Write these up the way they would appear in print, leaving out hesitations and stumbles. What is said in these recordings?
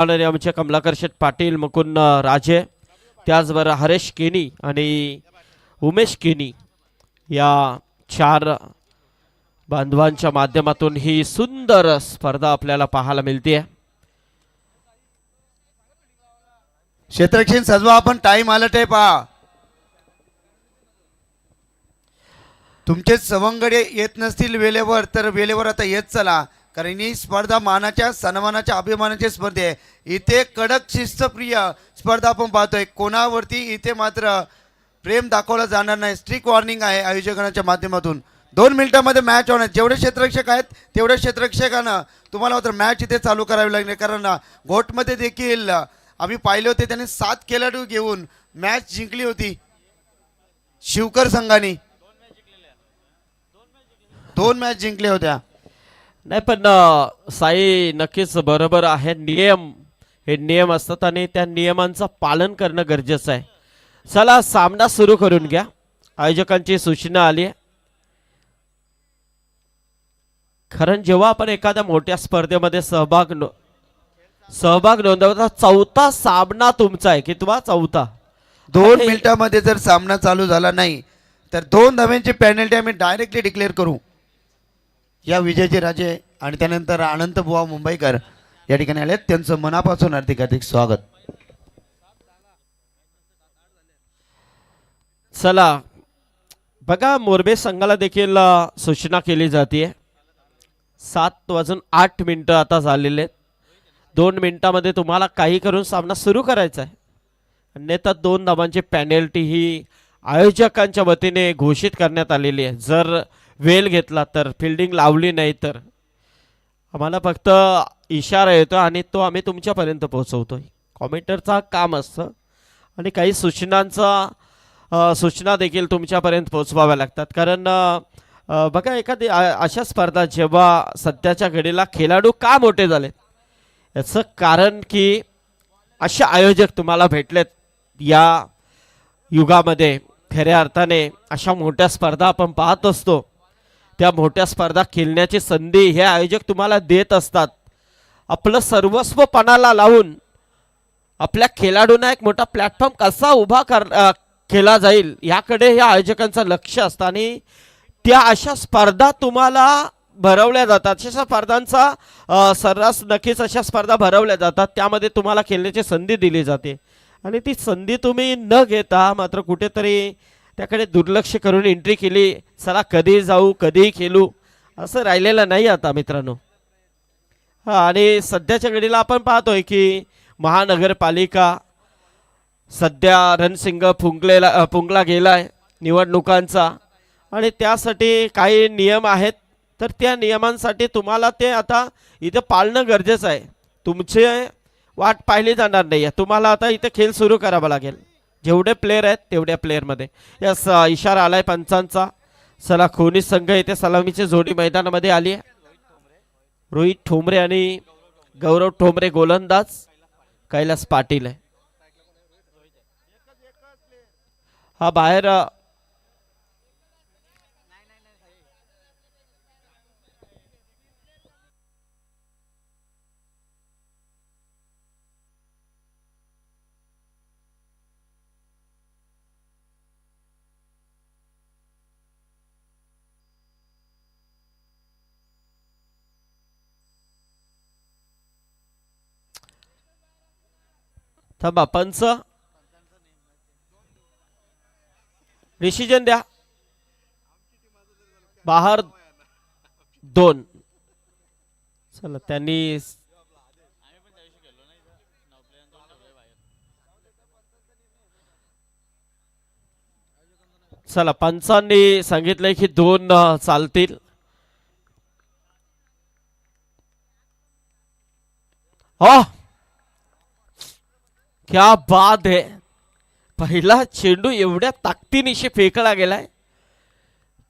आणि आमचे कमलाकर शेठ पाटील, मुकुंद राजे, त्याचबरोबर हरेश केनी आणि उमेश केनी या चार बांधवांच्या माध्यमातून ही सुंदर स्पर्धा आपल्याला पाहायला मिळते. क्षेत्ररक्षण सजवा, आपण टाइम आला ते पहा. तुमचे सवंगडे येत नसतील वेळेवर तर वेळेवर आता येत चला, कारण ही स्पर्धा मानाच्या सन्मानाच्या अभिमानाची स्पर्धा आहे. इथे कडक शिस्तप्रिय स्पर्धा आपण पाहतोय. कोणावरती इथे मात्र प्रेम दाखवलं जाणार नाही. स्ट्रिक्ट वॉर्निंग आहे आयोजकांच्या माध्यमातून. 2 मिनिटांमध्ये मॅच होणार. जेवढे क्षेत्ररक्षक आहेत तेवढ्या क्षेत्ररक्षकांना तुम्हाला मात्र मॅच इथे चालू करावी लागणार, कारण गोटमध्ये देखील आम्ही पाहिले होते त्यांनी 7 खेळाडू घेऊन मॅच जिंकली होती शिवकर संघाने. 2 मॅच जिंकल्या होत्या. नाही पण साई नक्कीच बरोबर आहे. नियम हे नियम असतात आणि त्या नियमांचं पालन करणं गरजेचं आहे. चला सामना सुरू करून घ्या. आयोजकांची सूचना आली आहे. कारण जेव्हा आपण एखाद्या मोठ्या स्पर्धेमध्ये सहभाग नोंदवता, चौथा सामना तुमचा आहे. कितवा? चौथा. 2 मिनिटांमध्ये जर सामना चालू झाला नाही तर 2 धाव्यांची पेनल्टी आम्ही डायरेक्टली डिक्लेअर करू. या विजयचे राजे आणि त्यानंतर अनंत बुवा मुंबईकर या ठिकाणी आले. त्यांचं मनापासून हार्दिक हार्दिक स्वागत. चला बघा, मोरबे संघाला देखील सूचना केली जाते. 7:08 आता झालेले. 2 मिनिटांमध्ये तुम्हाला काही करून सामना सुरू करायचा आहे. अन्यथा 2 धावांची पेनल्टी ही आयोजकांच्या वतीने घोषित करण्यात आलेली आहे. जर वेल घेतला तर, फिल्डिंग लावली नाही तर आम्हाला फक्त इशारा येतो आणि तो आम्ही तुमच्यापर्यंत पोहोचवतोय. कॉमेंटरचा काम असतं आणि काही सूचना देखील तुमच्यापर्यंत पोहोचवाव्या लागतात. कारण बघा, एखादी अशा स्पर्धा जेव्हा सध्याच्या घडीला खेळाडू का मोठे झालेत याचं कारण की असे आयोजक तुम्हाला भेटलेत या युगामध्ये. खऱ्या अर्थाने अशा मोठ्या स्पर्धा आपण पाहत असतो. त्या मोठ्या स्पर्धा खेळण्याची संधी हे आयोजक तुम्हाला देत असतात. आपलं सर्वस्व पणाला लावून आपल्या खेळाडूंना एक मोठा प्लॅटफॉर्म कसा उभा केला जाईल याकडे या आयोजकांचं लक्ष असतं आणि त्या अशा स्पर्धा तुम्हाला भरवल्या जातात. अशा स्पर्धांचा सर्रास नक्कीच अशा स्पर्धा भरवल्या जातात. त्यामध्ये तुम्हाला खेळण्याची संधी दिली जाते आणि ती संधी तुम्ही न घेता मात्र कुठेतरी त्याकडे दुर्लक्ष करून एंट्री केली. चला कधी जाऊ कधी खेळू असं राहिलेलं नाही आता मित्रांनो. आणि सध्याच्या घडीला आपण पाहतोय की महानगरपालिका सध्या रणसिंग फुंकला गेलाय निवडणुकांचा आणि त्यासाठी काही नियम आहेत. तर त्या नियमांसाठी तुम्हाला ते आता इथे पाळणं गरजेचं आहे. तुमचे वाट पाहिली जाणार नाही आहे. तुम्हाला आता इथे खेळ सुरू करावा लागेल. जेवढे प्लेयर आहेत तेवढ्या प्लेयरमध्ये यास इशारा आलाय पंचांचा. चला खोनी संघ इथे सलामीची जोडी मैदानामध्ये आली आहे. रोहित ठोंबरे आणि गौरव ठोंबरे गोलंदाज, कैलास पाटील आहे. हा बाहेर थांबा. पंच डिसिजन द्या. बाहेर 2. चला त्यांनी चला पंचांनी सांगितलंय की 2 चालतील. हो, क्या बात है. पहिला चेंडू एवढ्या ताकदीनिशी फेकला गेलाय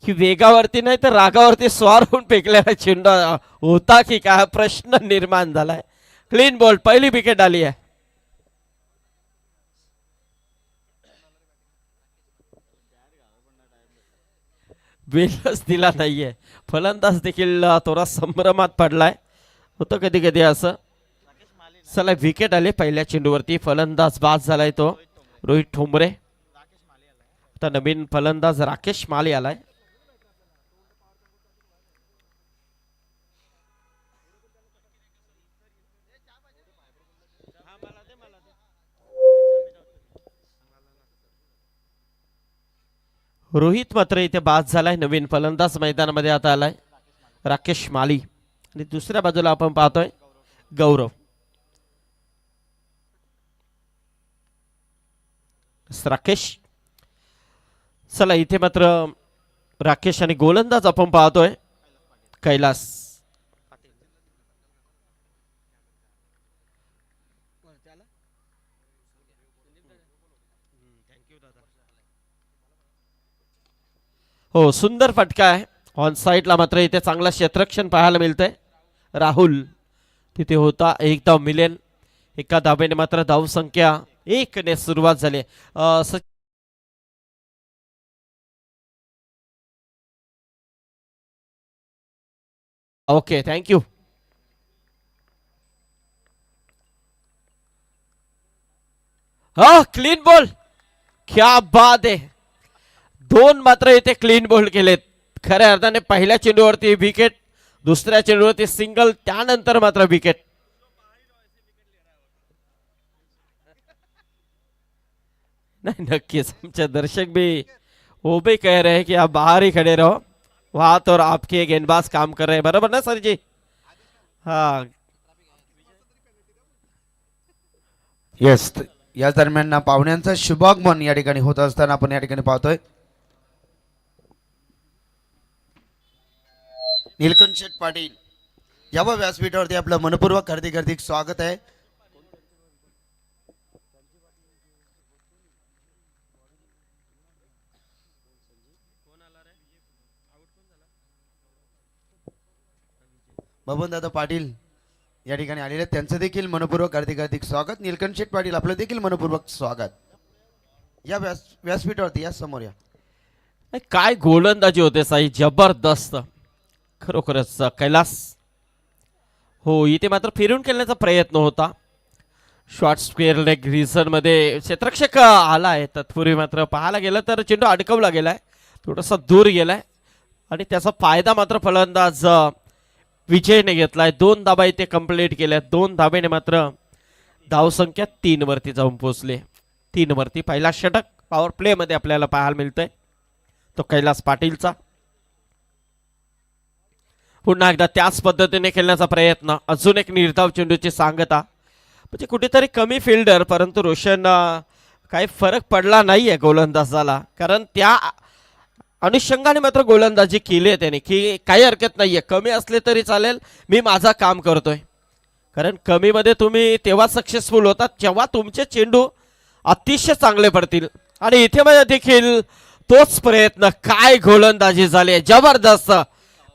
की वेगावरती नाही तर रागावरती स्वार होऊन फेकलेला चेंडू होता की काय प्रश्न निर्माण झालाय. क्लीन बॉल, पहिली विकेट आली आहे. वेलच दिला नाहीये. फलंदाज देखील थोडा संभ्रमात पडलाय. होतं कधी कधी असं. चला विकेट आले पहिल्या चेंडूवरती. फलंदाज बाद झालाय तो रोहित ठोंबरे. आता नवीन फलंदाज राकेश माली आलाय. रोहित मात्र इथे बाद झालाय. नवीन फलंदाज मैदानामध्ये आता आलाय राकेश माली. आणि दुसऱ्या बाजूला आपण पाहतोय गौरव. राकेश. चला इथे मात्र राकेश आणि गोलंदाज आपण पाहतोय कैलास. हो सुंदर फटका आहे. ऑन साइडला मात्र इथे चांगला क्षेत्ररक्षण पाहायला मिळतंय. राहुल तिथे होता. एक धाव मिळेल. एका धावेने मात्र धावसंख्या 1 ने सुरुवात झाली. Okay thank you. हा क्लीन बॉल. क्या बात आहे. 2 मात्र इथे क्लीन बॉल केलेत. खऱ्या अर्थाने पहिल्या चेंडूवरती विकेट, दुसऱ्या चेंडूवरती सिंगल, त्यानंतर मात्र विकेट. नहीं नक्कीच आमचे दर्शक भी वो भी कह रहे हैं कि आप बाहर ही खड़े रहो, वहां तो आपके गेंदबाज काम कर रहे हैं. बरोबर ना सर जी? हाँ येस. या दरम्यान पाहुण्यांचं शुभागमन या ठिकाणी होत असताना आपण या ठिकाणी पाहतोय. नीलकंठ शेठ पाटील यावं व्यासपीठावरती आपलं मनपूर्वक हार्दिक हार्दिक स्वागत आहे. बबन दादा पाटील या ठिकाणी आलेले आहेत. त्यांचं देखील मनपूर्वक हार्दिक हार्दिक स्वागत. नीलकंठ शेठ पाटील आपलं देखील मनपूर्वक स्वागत. या व्यासपीठावरती या समोर या. काय गोलंदाजी होते साई, जबरदस्त खरोखरच. कैलास हो इथे मात्र फिरून खेळण्याचा प्रयत्न होता. शॉर्ट स्क्वेअर लेग रिझन मध्ये क्षेत्ररक्षक आलाय. तत्पूर्वी मात्र पाहायला गेलं तर चेंडू अडकवला गेलाय, थोडासा दूर गेलाय आणि त्याचा फायदा मात्र फलंदाज विजयने घेतलाय. 2 धाबा इथे कंप्लीट केल्या. 2 धाबेने मात्र धावसंख्या 3 वरती जाऊन पोहोचले. 3 वरती. पहिला षटक पॉवर प्ले मध्ये आपल्याला पाहायला मिळतोय तो कैलास पाटीलचा. पुन्हा एकदा त्याच पद्धतीने खेळण्याचा प्रयत्न. अजून एक निर्धाव चेंडूची सांगता. म्हणजे कुठेतरी कमी फिल्डर, परंतु रोशन काही फरक पडला नाहीये गोलंदाजाला, कारण त्या अनुषंगाने मात्र गोलंदाजी केली आहे त्याने की काही हरकत नाहीये, कमी असले तरी चालेल, मी माझा काम करतोय. कारण कमी मध्ये तुम्ही तेव्हा सक्सेसफुल होतात जेव्हा तुमचे चेंडू अतिशय चांगले पडतील. आणि इथे मध्ये देखील तोच प्रयत्न. काय गोलंदाजी झाली, जबरदस्त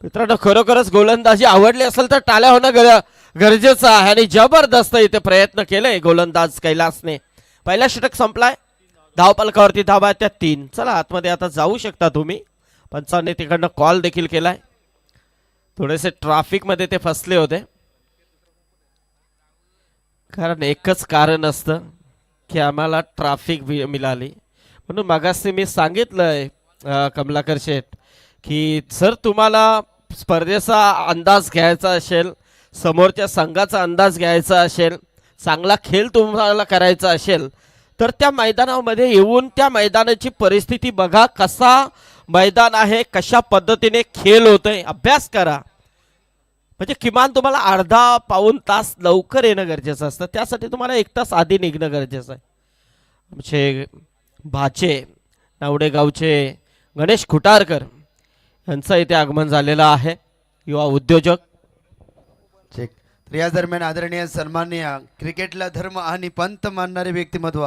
मित्रांनो. खरोखरच गोलंदाजी आवडली असेल तर टाळ्या होणं गरजेचं आहे. आणि जबरदस्त इथे प्रयत्न केले गोलंदाज कैलासने. पहिला षटक संपलाय. धावपलकावरती धावा त्या 3. चला आतमध्ये आता जाऊ शकता तुम्ही. पंचांनी तिकडनं कॉल देखील केलाय. थोडेसे ट्रॅफिक मध्ये ते फसले होते, कारण एकच कारण असतं की आम्हाला ट्रॅफिक मिळाली. म्हणून मगाशी मी सांगितलंय कमलाकर शेठ की जर तुम्हाला स्पर्धेचा अंदाज घ्यायचा असेल, समोरच्या संघाचा अंदाज घ्यायचा असेल, चांगला खेळ तुम्हाला करायचा असेल, तर त्या मैदानामध्ये येऊन त्या मैदानाची परिस्थिती बघा. कसा मैदान आहे, कशा पद्धतीने खेळ होतोय, अभ्यास करा. म्हणजे किमान तुम्हाला अर्धा पाऊण तास लवकर येणं गरजेचं असतं. त्यासाठी तुम्हाला 1 तास आधी निघणं गरजेचं आहे. आमचे भाचे नावडे गावचे गणेश खुटारकर यांचं इथे आगमन झालेलं आहे, युवा उद्योजक. तर या दरम्यान आदरणीय सन्माननीय क्रिकेटला धर्म आणि पंत मानणारे व्यक्तिमत्व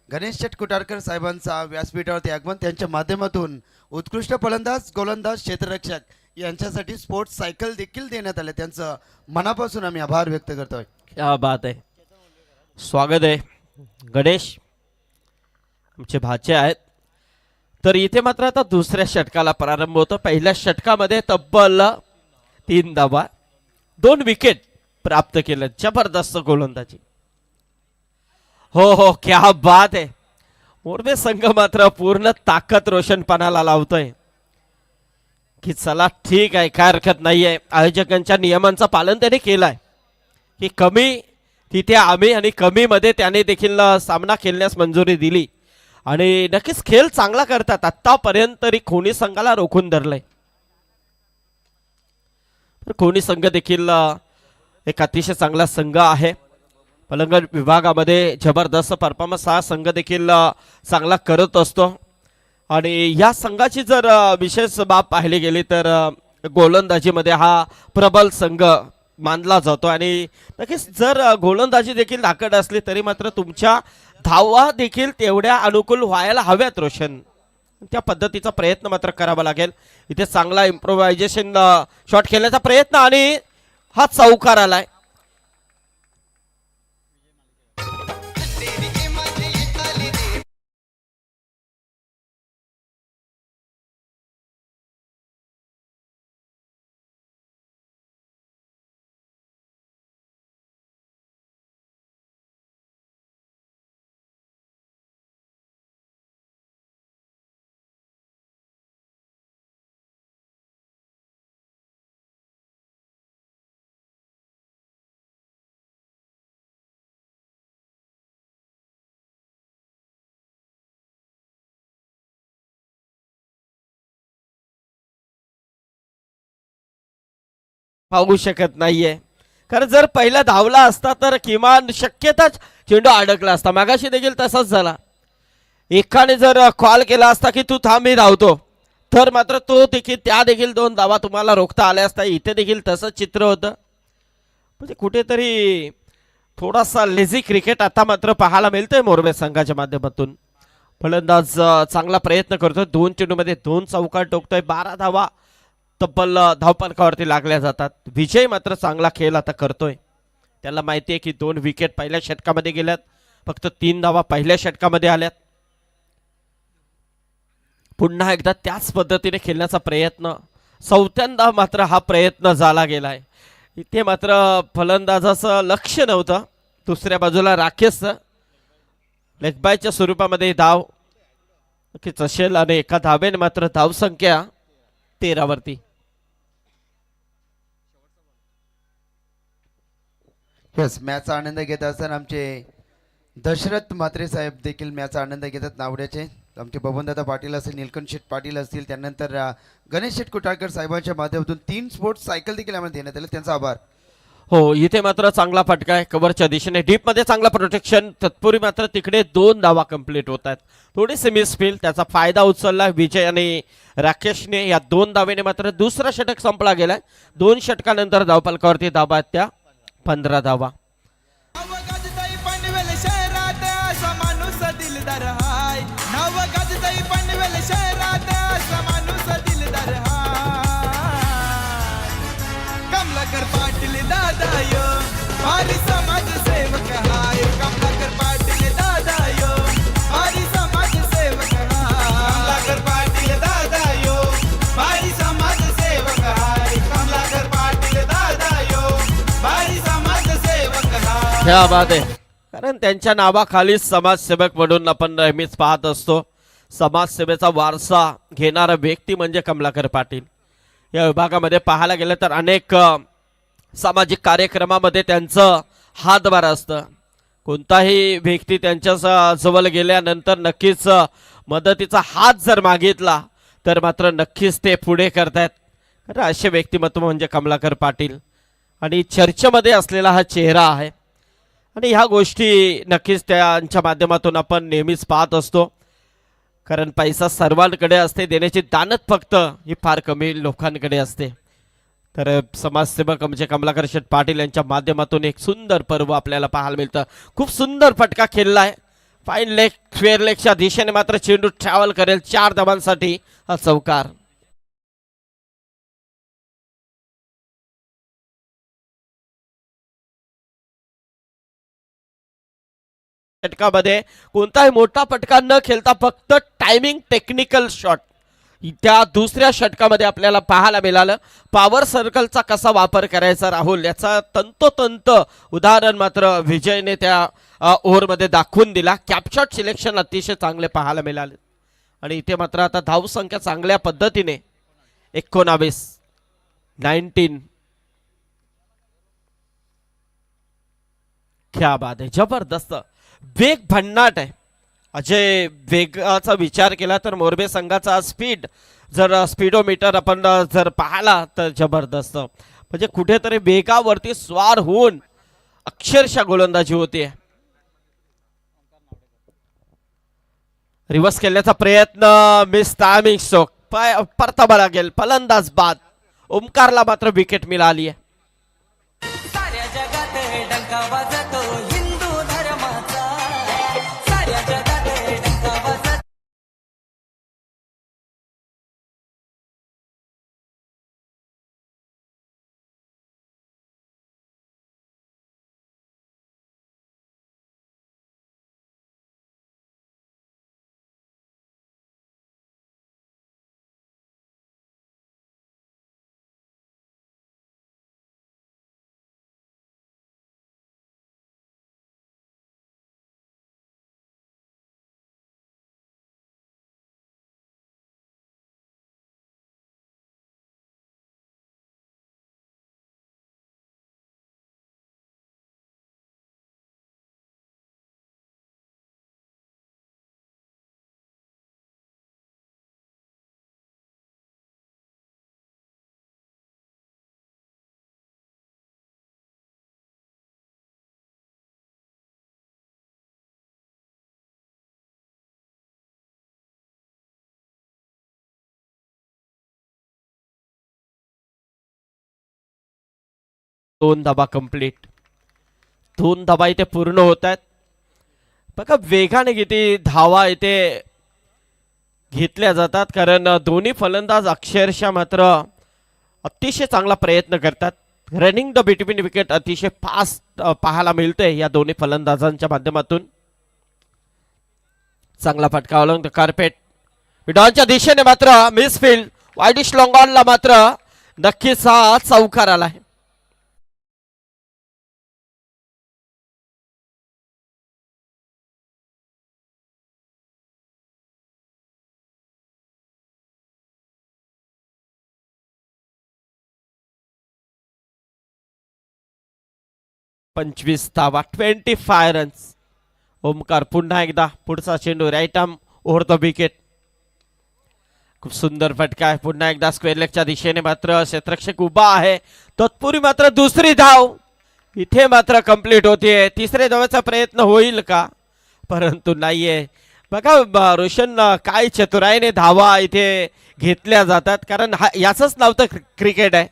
गणेश शेठ कुटारकर साहेबांचा व्यासपीठावरती आगमन. त्यांच्या माध्यमातून उत्कृष्ट फलंदाज, गोलंदाज, क्षेत्ररक्षक यांच्यासाठी स्पोर्ट्स सायकल देखील देण्यात आले. त्यांचं मनापासून आम्ही आभार व्यक्त करतोय. क्या बात आहे. स्वागत आहे गणेश, आमचे भाचे आहेत. तर इथे मात्र आता दुसऱ्या षटकाला प्रारंभ होतो. पहिल्या षटकामध्ये तब्बल 3 धावा, 2 विकेट प्राप्त केलं. जबरदस्त गोलंदाजी. हो हो, क्या बात आहे. मोरबे संघ मात्र पूर्ण ताकद रोशनपणाला लावतोय की चला ठीक आहे, काय हरकत नाहीये. आयोजकांच्या नियमांचं पालन त्याने केलंय की कमी तिथे आम्ही आणि कमी मध्ये त्याने देखील सामना खेळण्यास मंजुरी दिली आणि नक्कीच खेळ चांगला करतात. आतापर्यंत तरी खोनी संघाला रोखून धरलंय. खोनी संघ देखील एक अतिशय चांगला संघ आहे. पलंगड विभागामध्ये जबरदस्त परफॉर्मन्स हा संघ देखील चांगला करत असतो आणि या संघाची जर विशेष बाब पाहिली गेली तर गोलंदाजीमध्ये हा प्रबल संघ मानला जातो आणि नक्कीच जर गोलंदाजी देखील धाकट असली तरी मात्र तुमच्या धावा देखील तेवढ्या अनुकूल व्हायला हव्यात रोशन. त्या पद्धतीचा प्रयत्न मात्र करावा लागेल. इथे चांगला इम्प्रोव्हायझेशन शॉट खेळण्याचा प्रयत्न आणि हा चौकार आलाय. पाहू शकत नाहीये कारण जर पहिला धावला असता तर किमान शक्यताच चेंडू अडकला असता. मागाशी देखील तसाच झाला. एकाने जर कॉल केला असता की तू थांब मी धावतो तर मात्र तो देखील त्या देखील 2 धावा तुम्हाला रोखता आल्या असता. इथे देखील तसंच चित्र होतं. म्हणजे कुठेतरी थोडासा लेझी क्रिकेट आता मात्र पाहायला मिळतंय मोरबे संघाच्या माध्यमातून. फलंदाज चांगला प्रयत्न करतोय. 2 चेंडूमध्ये 2 चौकार टोकतोय. 12 धावा तब्बल धावपलकावरती लागल्या जातात. विजय मात्र चांगला खेळ आता करतोय. त्याला माहिती आहे की 2 विकेट पहिल्या षटकामध्ये गेल्यात. फक्त 3 धावा पहिल्या षटकामध्ये आल्यात. पुन्हा एकदा त्याच पद्धतीने खेळण्याचा प्रयत्न. चौथ्यांदा मात्र हा प्रयत्न झाला गेलाय. इथे मात्र फलंदाजाचं लक्ष नव्हतं. दुसऱ्या बाजूला राकेशचं लेगबायच्या स्वरूपामध्ये धाव नक्कीच असेल आणि एका धावेने मात्र धावसंख्या 13 वरती. यस, मॅचचा आनंद घेत असताना आमचे दशरथ म्हात्रे साहेब देखील मॅचचा आनंद घेतात. नावड्याचे आमचे बबनदादा पाटील असतील, निलकंठ शेठ पाटील असतील, त्यानंतर गणेश शेठ कुटाळकर साहेबांच्या माध्यमातून 3 स्पोर्ट्स सायकल देखील आम्हाला देण्यात आले. त्यांचा आभार. हो, इथे मात्र चांगला फटका आहे कव्हरच्या दिशेने. डीप मध्ये चांगला प्रोटेक्शन. तत्पूर्वी मात्र तिकडे 2 धावा कंप्लीट होत आहेत. थोडीशी मिसफील. त्याचा फायदा उचलला विजय आणि राकेशने. या 2 धावेने मात्र दुसरा षटक संपला गेलाय. 2 षटकानंतर धावपलकावरती धावा आहेत त्या 15 धावा. कमलाकर पाटील दादा यो भारी समाज सेवक हाय. कमलाकर पाटील दादा यो भारी समाज सेवक हाय. कमलाकर पाटील दादा यो भारी समाज सेवक हाय. कमलाकर पाटील दादा यो भारी समाज सेवक हाय. क्या बात आहे. कारण त्यांच्या नावाखाली समाजसेवक म्हणून आपण नेहमीच पाहत असतो. समाजसेवेचा वारसा घेणारा व्यक्ती म्हणजे कमलाकर पाटील. या विभागामध्ये पाहायला गेलं तर अनेक सामाजिक कार्यक्रमामध्ये त्यांचं हातभार असतं. कोणताही व्यक्ती त्यांच्या जवळ गेल्यानंतर नक्कीच मदतीचा हात जर मागितला तर मात्र नक्कीच ते पुढे करतात. कारण असे व्यक्तिमत्व म्हणजे कमलाकर पाटील आणि चर्चेमध्ये असलेला हा चेहरा आहे आणि ह्या गोष्टी नक्कीच त्यांच्या माध्यमातून आपण नेहमीच पाहत असतो. कारण पैसा सर्वांकडे असते, देण्याची दानत फक्त ही फार कमी लोकांकडे असते. तर समाजसेवक म्हणजे कमलाकर शेठ पाटील यांच्या माध्यमातून एक सुंदर पर्व आपल्याला पाहायला मिळतं. खूप सुंदर फटका खेळलाय. फाईन लेग स्क्वेअर लेगच्या दिशेने मात्र चेंडू ट्रॅव्हल करेल. 4 धावांसाठी हा चौकार. षटकामध्ये कोणताही मोठा फटका न खेळता फक्त टायमिंग टेक्निकल शॉट त्या दुसऱ्या षटकामध्ये आपल्याला पाहायला मिळालं. पॉवर सर्कलचा कसा वापर करायचा राहुल याचा तंतोतंत उदाहरण मात्र विजयने त्या ओव्हरमध्ये दाखवून दिला. कॅपशॉट सिलेक्शन अतिशय चांगले पाहायला मिळाले आणि इथे मात्र आता धावसंख्या चांगल्या पद्धतीने 19 क्या बात आहे, जबरदस्त वेग भन्नाट आहे. अजय, वेगाचा विचार केला तर मोरबे संघाचा स्पीड जर स्पीडोमीटर आपण जर पाहिला तर जबरदस्त, म्हणजे कुठेतरी वेगावरती स्वार होऊन अक्षरशः गोलंदाजी होते. रिव्हर्स केल्याचा प्रयत्न, मिस टायमिंग स्ट्रोक, परतावा लागेल, फलंदाज बाद. ओमकारला मात्र विकेट मिळाली आहे. साऱ्या जगात डंका वाजतो हिंदू धर्माचा, साऱ्या जगात डंका वाजतो. दोन धाबा कंप्लीट, 2 धाबा इथे पूर्ण होत आहेत. बघा वेगाने किती धावा इथे घेतल्या जातात, कारण दोन्ही फलंदाज अक्षरशः मात्र अतिशय चांगला प्रयत्न करतात. रनिंग द बिटवीन विकेट अतिशय फास्ट पाहायला मिळते या दोन्ही फलंदाजांच्या माध्यमातून. चांगला फटका द कार्पेट मिडॉनच्या दिशेने मात्र मिसफील्ड, वाईडिश लॉंग ऑनला मात्र नक्कीच हा चौकार आला आहे. पंचवीस धावा, 25 रन्स. ओमकार पुन्हा एकदा पुढचा चेंडू, right arm over the wicket. खूप सुंदर फटका आहे, पुन्हा एकदा स्क्वेअर लेगच्या दिशेने मात्र क्षेत्ररक्षक उभा आहे. तत्पूर्वी मात्र दुसरी धाव इथे मात्र कंप्लीट होतीये. तिसऱ्या धावाचा प्रयत्न होईल का, परंतु नाहीये. बघा रोशन, काय चतुराईने धावा इथे घेतल्या जातात, कारण याचंच नाव तर क्रिकेट आहे.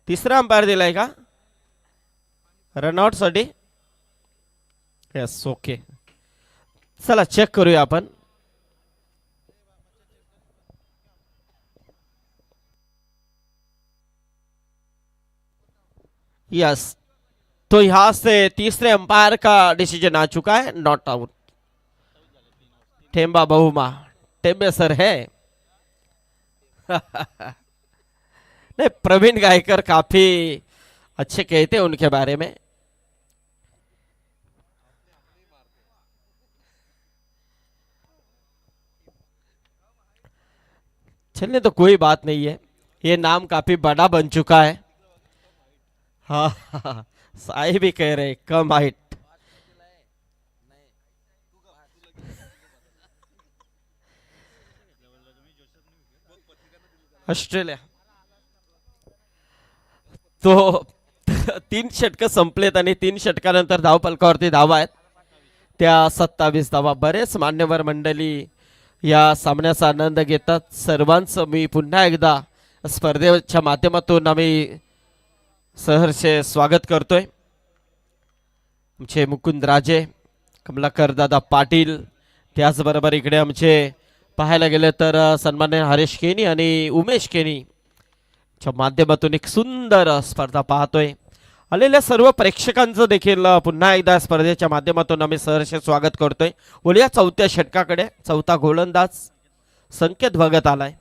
तिसरा अंपायर दिलाय का रनआउट साठी? Yes, okay. चला चेक करूया आपण. यस, तो यहाँ से तीसरे अंपायर का डिसीजन आ चुका है, not out. Temba Bavuma, Temba sir है. नहीं, प्रवीण गायकर काफी अच्छे कहते हैं उनके बारे में. चलने तो कोई बात नहीं है, ये नाम काफी बड़ा बन चुका है. हाँ, साई भी कह रहे कम हाइट. ऑस्ट्रेलिया तो 3 षटक संपलेत आणि 3 षटकानंतर धावफलकावरती धावा आहेत त्या 27 धावा. बरेच मान्यवर मंडळी या सामन्याचा आनंद घेतात. सर्वांचं मी पुन्हा एकदा स्पर्धेच्या माध्यमातून आम्ही सहर्ष स्वागत करतोय. आमचे मुकुंद राजे, कमलाकर दादा पाटील, त्याचबरोबर इकडे आमचे पाहायला गेले तर सन्मान्य हरेश केनी आणि उमेश केनी च्या माध्यमातून एक सुंदर स्पर्धा पाहतोय. आलेल्या सर्व प्रेक्षकांचं देखील पुन्हा एकदा स्पर्धेच्या माध्यमातून आम्ही सहर्ष स्वागत करतोय. बोलूया चौथ्या षटकाकडे. चौथा गोलंदाज संकेत भगत आलाय.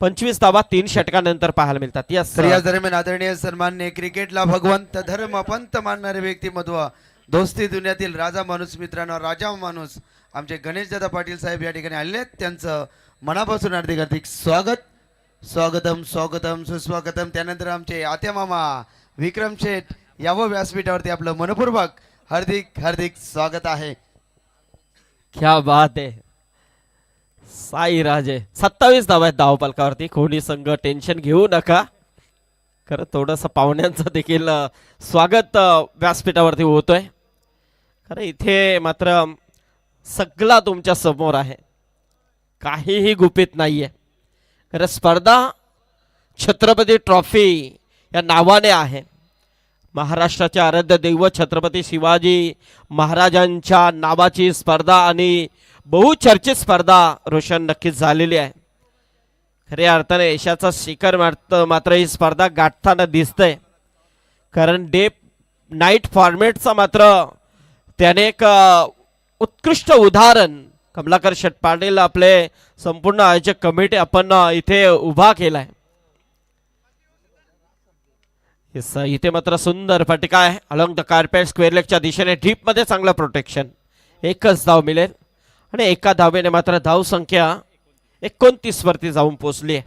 25 धावा 3 षटकानंतर पाहायला मिळतात. यस तर या दरम्यान आदरणीय सन्माननीय क्रिकेटला भगवंत धर्म पंत मानणारे व्यक्तिमत्व दोस्ती दुनियातील राजा माणूस मित्रांनो राजा माणूस आमचे गणेशदादा पाटील साहेब या ठिकाणी आलेले आहेत. त्यांचं मनापासून हार्दिक हार्दिक स्वागतम सुस्वागतम. त्यानंतर आमचे आत्या मामा विक्रम शेठ यावं व्यासपीठावरती आपलं मनपूर्वक हार्दिक स्वागत आहे. क्या बात आहे. साई राजे 27 धावा आहेत धावपलकावरती. कोणी संघ टेन्शन घेऊ नका. खरं थोडंसं पाहुण्यांचं देखील स्वागत व्यासपीठावरती होतोय. खरं इथे मात्र सगळा तुमच्या समोर आहे, काहीही गुपित नाहीये. खरं स्पर्धा छत्रपती ट्रॉफी या नावाने आहे. महाराष्ट्राचे आराध्य दैवत छत्रपती शिवाजी महाराजांच्या नावाची स्पर्धा आणि बहुचर्चित स्पर्धा रोशन नक्कीच झालेली आहे. खऱ्या अर्थाने यशाचा शिखर मात्र ही स्पर्धा गाठताना दिसतंय. कारण डे नाईट फॉर्मॅटचा मात्र त्याने एक उत्कृष्ट उदाहरण कमलाकर शेट पाटील आपले संपूर्ण आयोजक कमिटी आपण इथे उभा केलाय. इथे मात्र सुंदर फटका आहे अलॉंग द कार्पेट स्क्वेअर लेगच्या दिशेने डीप मध्ये चांगलं प्रोटेक्शन. एकच धाव मिळेल आणि एका धावेने मात्र धाव संख्या 29 वरती जाऊन पोहोचली आहे.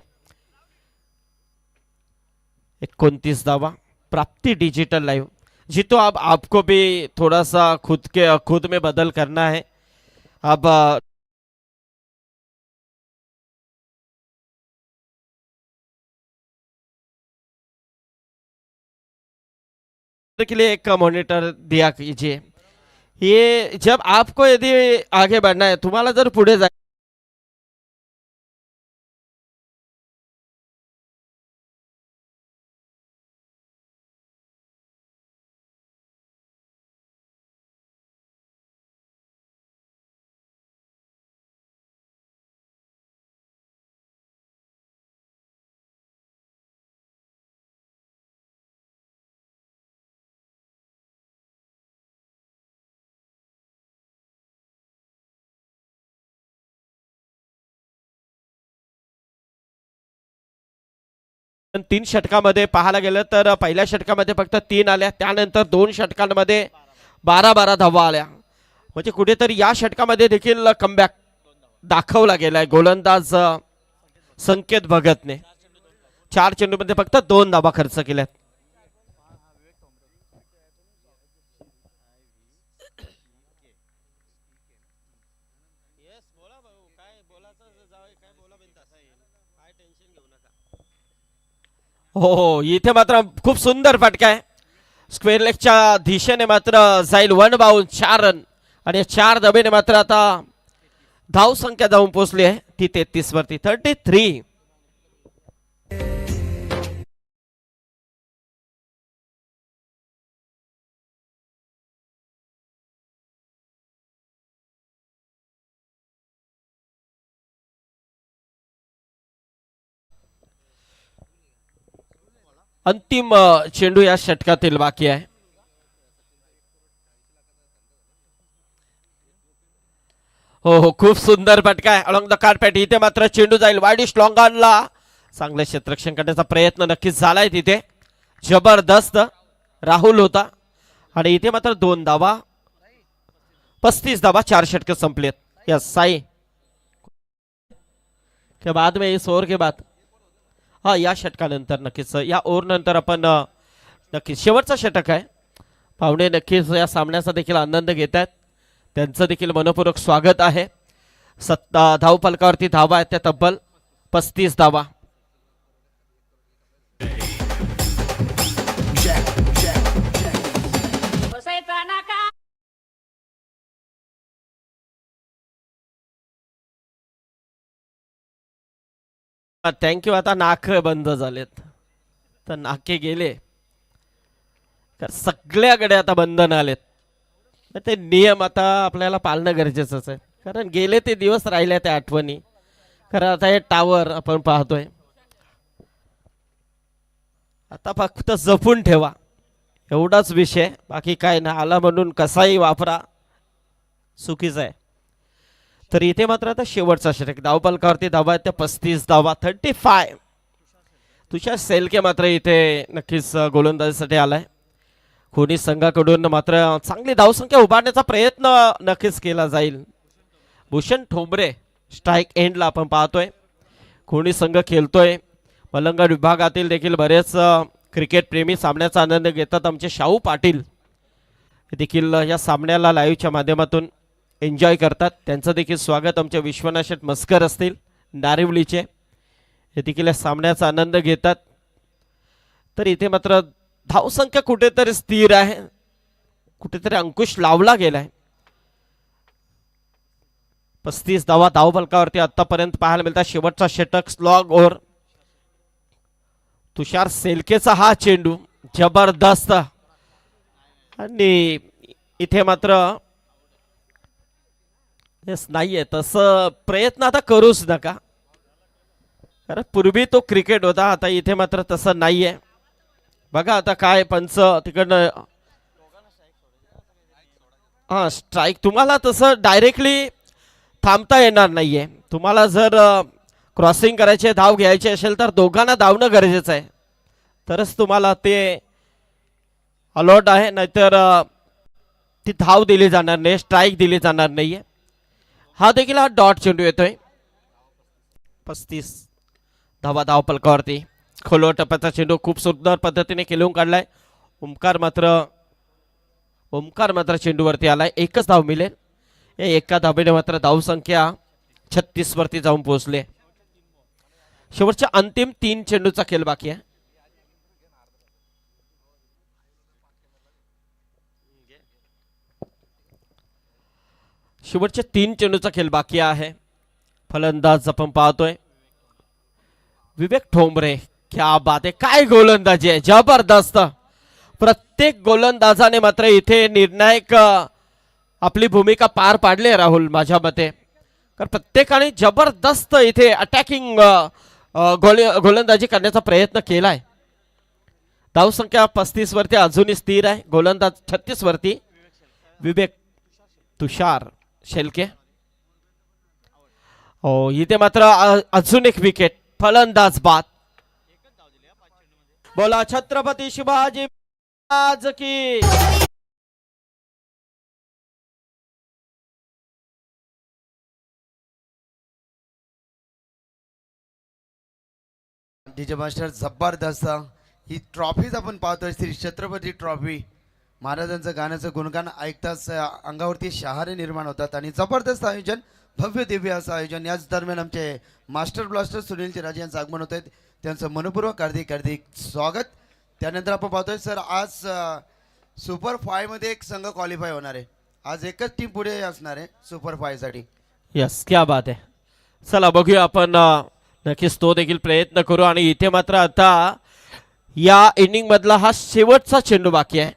29 धावा. प्राप्ति डिजिटल लाइव जीतो. अब आपको भी थोड़ा सा खुद में बदल करना है. अब के लिए एक मॉनिटर दिया कीजिए. ये जब आपको यदि आगे बढ़ना है, तुम्हाला जर पुढे जाय तीन षटकामध्ये पाहायला गेलं तर पहिल्या षटकामध्ये फक्त 3 आल्या, त्यानंतर 2 षटकांमध्ये 12 धावा आल्या. म्हणजे कुठेतरी या षटकामध्ये देखील कमबॅक दाखवला गेलाय गोलंदाज संकेत भगतने. 4 चेंडूमध्ये फक्त 2 धावा खर्च केल्यात. हो इथे मात्र खूप सुंदर फटका आहे. स्क्वेअर लेगच्या दिशेने मात्र जाईल 1 बाउंड 4 रन आणि 4 धावेने मात्र आता धाव संख्या जाऊन पोहोचली आहे ती 33 वरती. 33. अंतिम चेंडू या षटकातील बाकी आहे. हो खूप सुंदर फटका आहे अलॉंग द कार्पेट. इथे मात्र चेंडू जाईल वाईडिश लॉंगानला. चांगलं क्षेत्ररक्षण करण्याचा प्रयत्न नक्कीच झालाय तिथे. जबरदस्त राहुल होता आणि इथे मात्र 2 धावा. 35 धावा 4 षटक संपलेत. यस साई के बाद में इस ओव्हर के बाद या षटकानंतर नक्कीच या ओव्हर नंतर आपण नक्कीच शेवटचा षटक आहे. पाहुणे नक्कीच या सामन्याचा देखील आनंद घेत आहेत. त्यांचं देखील मनपूर्वक स्वागत आहे. धाव फलकावरती धावा आहेत त्या तब्बल 35 धावा. थँक्यू. आता नाक बंद झालेत तर नाके गेले सगळ्याकडे आता बंधन आलेत. ते नियम आता आपल्याला पाळणं गरजेचंच आहे कारण गेले ते दिवस राहिले त्या आठवणी. खरं आता हे टावर आपण पाहतोय आता फक्त जपून ठेवा एवढाच विषय. बाकी काय ना आला म्हणून कसाही वापरा चुकीचं आहे. तर इथे मात्र आता शेवटचा षटक धावपलकावरती धावा आहेत त्या 35 धावा 35. तुषार सेलके मात्र इथे नक्कीच गोलंदाजीसाठी आलाय. कोणी संघाकडून मात्र चांगली धावसंख्या उभारण्याचा प्रयत्न नक्कीच केला जाईल. भूषण ठोंबरे स्ट्राईक एंडला आपण पाहतोय. कोणी संघ खेळतोय. मलंग विभागातील देखील बरेच क्रिकेट प्रेमी सामन्याचा आनंद घेतात. आमचे शाहू पाटील देखील या सामन्याला लाईव्हच्या माध्यमातून एन्जॉय करतात. त्यांचं देखील स्वागत आमचे विश्वनाथ शेठ मस्कर असतील नारिवलीचे, हे देखील या सामन्याचा आनंद घेतात. तर इथे मात्र धावसंख्या कुठेतरी स्थिर आहे, कुठेतरी अंकुश लावला गेलाय. 35 धावा धावफलकावरती आतापर्यंत पाहायला मिळतात. शेवटचा षटक स्लॉग ओव्हर. तुषार सेलकेचा हा चेंडू जबरदस्त. आणि इथे मात्र नाहीये तसं प्रयत्न आता करूच नका, कारण पूर्वी तो क्रिकेट होता, आता इथे मात्र तसं नाहीये. बघा आता काय पंच तिकडनं. हा स्ट्राईक तुम्हाला तसं डायरेक्टली थांबता येणार नाहीये. तुम्हाला जर क्रॉसिंग करायचे धाव घ्यायचे असेल तर दोघांना धावणं गरजेचं आहे, तरच तुम्हाला ते अलॉट आहे, नाहीतर ती धाव दिली जाणार नाही, स्ट्राईक दिली जाणार नाहीये. हा देखील हा डॉट चेंडू येतोय. 35 धावा धावपलकावरती. खोलवर टप्प्याचा चेंडू खूप सुंदर पद्धतीने खेळून काढलाय. ओमकार मात्र चेंडूवरती आलाय. एकच धाव मिळेल. या एका धावेने मात्र धावसंख्या 36 वरती जाऊन पोहोचले. शेवटच्या अंतिम 3 चेंडूचा खेळ बाकी आहे. शेवटचे 3 चेंडूचा खेळ बाकी आहे. फलंदाज आपण पाहतोय विवेक ठोंबरे. क्या बात आहे, काय गोलंदाजी आहे, जबरदस्त. प्रत्येक गोलंदाजाने मात्र इथे निर्णायक आपली भूमिका पार पाडली आहे राहुल, माझ्या मते. कारण प्रत्येकाने जबरदस्त इथे अटॅकिंग गोलंदाजी करण्याचा प्रयत्न केलाय. धावसंख्या 35 वरती अजूनही स्थिर आहे. गोलंदाज 36 वरती विवेक तुषार शेलके. हो इथे मात्र अजून एक विकेट. फलंदाज बाद. बोला छत्रपती शिवाजी महाराज की. डीजे मास्टर जबरदस्त. ही ट्रॉफीज आपण पाहतोय, श्री छत्रपती ट्रॉफी. महाराजांचं गाण्याचं गुणगान ऐकताच अंगावरती शहारे निर्माण होतात. आणि जबरदस्त आयोजन, भव्य दिव्य असं आयोजन. याच दरम्यान आमचे मास्टर ब्लास्टर सुनील राजे यांचं आगमन होत आहे. त्यांचं मनपूर्वक हार्दिक हार्दिक स्वागत. त्यानंतर आपण पाहतोय सर, आज सुपर 5 मध्ये एक संघ क्वालिफाय होणार आहे. आज एकच टीम पुढे असणार आहे सुपर 5 साठी. यस, क्या बात आहे. चला बघूया आपण नक्कीच तो देखील प्रयत्न करू. आणि इथे मात्र आता या इनिंग मधला हा शेवटचा चेंडू बाकी आहे,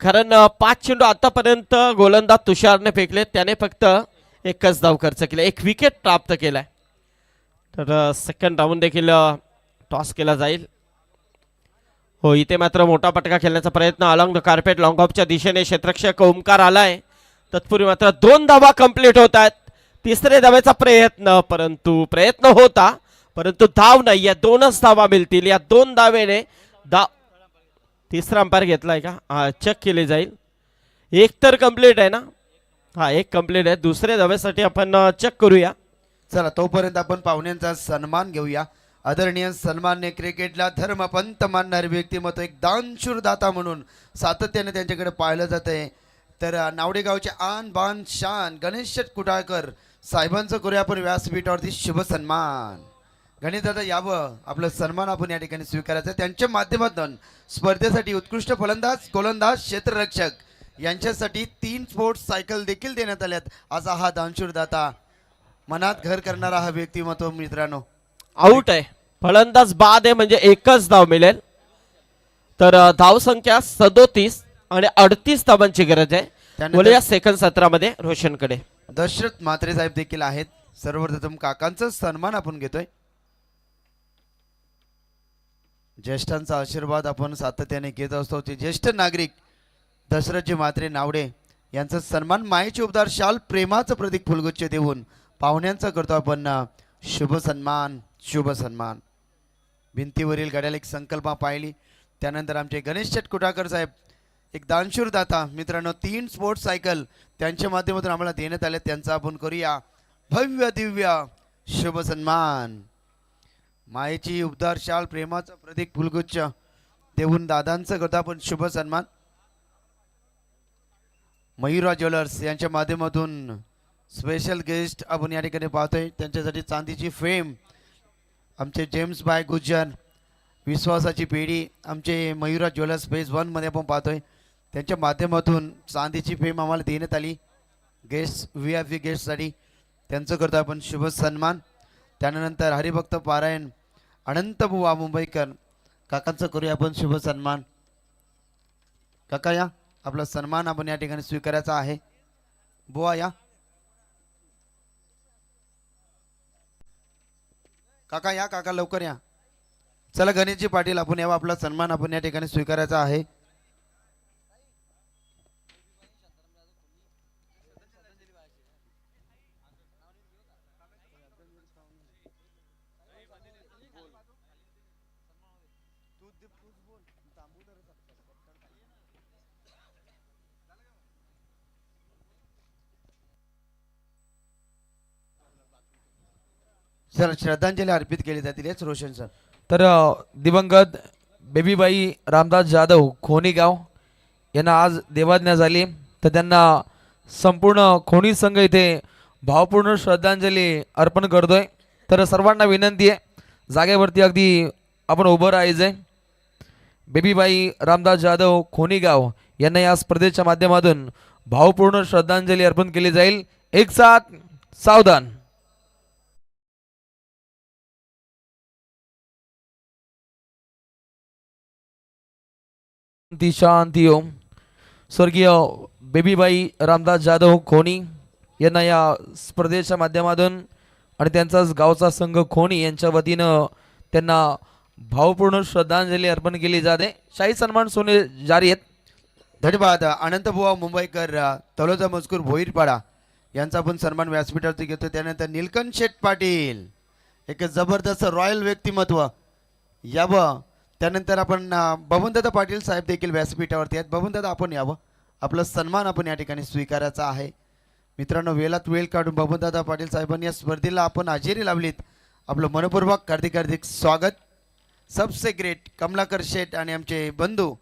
कारण 5 चेंडू आतापर्यंत गोलंदाज तुषारने फेकले. त्याने फक्त एकच धाव खर्च केला, एक विकेट प्राप्त केलाय. तर सेकंड राऊंड देखील टॉस केला जाईल. हो इथे मात्र मोठा पटका खेळण्याचा प्रयत्न अलॉंग द कार्पेट लॉंग ऑफच्या दिशेने क्षेत्ररक्षक ओमकार आलाय. तत्पूर्वी मात्र 2 धावा कंप्लीट होत आहेत. तिसरे धावेचा प्रयत्न होता, परंतु धाव नाही आहे. 2च धावा मिळतील. या 2 धावेने तिसरा अंपायर घेतलाय का, हा चेक केले जाईल. एक तर कंप्लीट आहे ना, हा एक कंप्लीट आहे. दुसऱ्या धावेसाठी आपण चेक करूया. चला तोपर्यंत आपण पाहुण्यांचा सन्मान घेऊया. आदरणीय सन्मान्य क्रिकेटला धर्मपंत मानणारे व्यक्तिमत्व, एक दानशूर दाता म्हणून सातत्याने त्यांच्याकडे पाहिलं जात आहे. तर नावडे गावचे आन बान शान गणेश कुटाळकर साहेबांचं करूया आपण व्यासपीठावरती शुभ सन्मान. गणेश दादा यावं, आपलं सन्मान आपण या ठिकाणी स्वीकारायचं. त्यांच्या माध्यमातून स्पर्धेसाठी उत्कृष्ट फलंदाज, गोलंदाज, क्षेत्ररक्षक यांच्यासाठी 3 स्पोर्ट्स सायकल देखील देण्यात आल्यात. असा हा दानशूर दाता, मनात घर करणारा हा व्यक्तिमत्व मित्रांनो. आउट आहे, फलंदाज बाद आहे, म्हणजे एकच धाव मिळेल. तर धाव संख्या 37 आणि 38 धावांची गरज आहे. बोलूया सेकंड सत्रामध्ये रोशनकडे. दशरथ म्हात्रे साहेब देखील आहेत. सर्वप्रथम काकांचा सन्मान आपण घेतोय. ज्येष्ठांचा आशीर्वाद आपण सातत्याने घेत असतो. ते ज्येष्ठ नागरिक दशरथजी म्हात्रे नावडे यांचा सन्मान मायेचे उपदार शाल प्रेमाचं प्रतीक फुलगुच्छ देऊन पाहुण्यांचा करतो आपण शुभ सन्मान शुभ सन्मान. भिंतीवरील घड्याला एक संकल्पना पाहिली. त्यानंतर आमचे गणेश चटकुटाकर साहेब एक दानशूर दाता मित्रांनो 3 स्पोर्ट्स सायकल त्यांच्या माध्यमातून आम्हाला देण्यात आले. त्यांचा आपण करूया भव्य दिव्य शुभ सन्मान. मायेची उपदार शाल प्रेमाचं प्रतीक फुलगुच्छ देऊन दादांचं करतो आपण शुभ सन्मान. मयुरा ज्वेलर्स यांच्या माध्यमातून स्पेशल गेस्ट आपण या ठिकाणी पाहतोय. त्यांच्यासाठी चांदीची फेम आमचे जेम्स बाय गुज्जर विश्वासाची पेढी आमचे मयुरा ज्वेलर्स फेज 1 मध्ये आपण पाहतोय. त्यांच्या माध्यमातून चांदीची फेम आम्हाला देण्यात आली गेस्ट VIP गेस्टसाठी. त्यांचं करतो आपण शुभ सन्मान. त्यानंतर हरिभक्त पारायण अनंत बुवा मुंबईकर काकांचं करूया आपण शुभ सन्मान. काका या आपला सन्मान आपण या ठिकाणी स्वीकारायचा आहे. बुवा या काका या काका लवकर या. चला गणेशजी पाटील आपण यावा आपला सन्मान आपण या ठिकाणी स्वीकारायचा आहे. सर श्रद्धांजली अर्पित केली जातील हेच रोशन सर. तर दिवंगत बेबीबाई रामदास जाधव खोनीगाव यांना आज देवाज्ञा झाली. तर त्यांना संपूर्ण खोनी संघ इथे भावपूर्ण श्रद्धांजली अर्पण करतोय. तर सर्वांना विनंती आहे जागेवरती अगदी आपण उभं राहायचंय. बेबीबाई रामदास जाधव खोनीगाव यांना या स्पर्धेच्या माध्यमातून भावपूर्ण श्रद्धांजली अर्पण केली जाईल. एक साथ सावधान. शांती ओम. स्वर्गीय बेबीबाई रामदास जाधव खोनी यांना या स्पर्धेच्या माध्यमातून आणि त्यांचाच गावचा संघ खोनी यांच्या वतीनं त्यांना भावपूर्ण श्रद्धांजली अर्पण केली जाते. शाही सन्मान सोने जारी आहेत. धन्यवाद. अनंतबुवा मुंबईकर तलोजा मजकूर भोईरपाडा यांचा आपण सन्मान व्यासपीठावरती घेतो. त्यानंतर नीलकंठ शेठ पाटील एक जबरदस्त रॉयल व्यक्तिमत्व यावं. त्यानंतर आपण बबनदादा पाटील साहेब देखील व्यासपीठावरती आहेत. बबनदादा आपण यावं आपला सन्मान आपण या ठिकाणी स्वीकारायचा आहे. मित्रांनो वेळात वेळ काढून बबनदादा पाटील साहेबांनी या स्पर्धेला आपण हजेरी लावलीत. आपलं मनपूर्वक हार्दिक हार्दिक स्वागत. सबसे ग्रेट कमलाकर शेठ आणि आमचे बंधू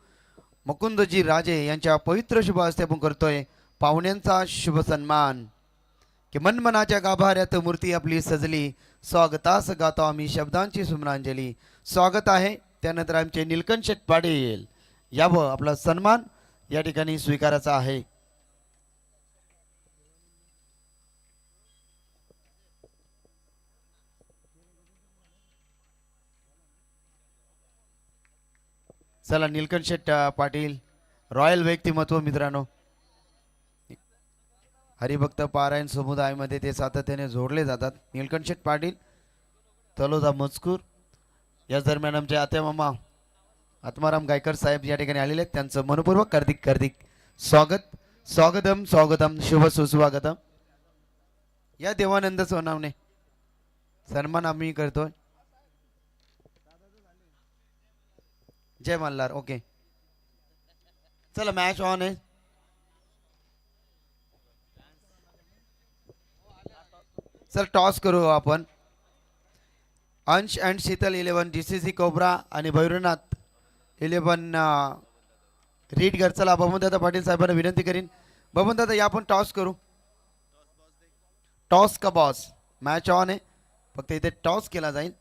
मुकुंदजी राजे यांच्या पवित्र शुभ हस्ते आपण करतोय पाहुण्यांचा शुभ सन्मान. की मनमनाच्या गाभाऱ्यात मूर्ती आपली सजली स्वागतास गातो आम्ही शब्दांची सुमनांजली. स्वागत आहे. त्यानंतर आमचे नीलकंठ शेठ पाटील यावं आपला सन्मान या ठिकाणी स्वीकारायचा आहे. चला नीलकंठ शेठ पाटील रॉयल व्यक्तिमत्व मित्रांनो हरिभक्त पारायण समुदायामध्ये ते सातत्याने जोडले जातात. नीलकंठ शेठ पाटील तलोजा मजकूर. याच दरम्यान आमचे आत्यामामा आत्माराम गायकर साहेब या ठिकाणी आलेले आहेत. त्यांचं मनपूर्वक हार्दिक हार्दिक स्वागत. स्वागतम स्वागतम शुभ सुस्वागतम. या देवानंद सोनावणे सन्मान आम्ही करतोय. जय मल्हार. ओके चला मॅच ऑन आहे. चल टॉस करू आपण. अंश अँड शीतल 11 GCC कोबरा आणि भैरवनाथ 11 रीड घर. चला बबनदादा पाटील साहेबांना विनंती करीन. बबनदादा या आपण टॉस करू. टॉस का बॉस मॅच ऑन आहे. फक्त इथे टॉस केला जाईल.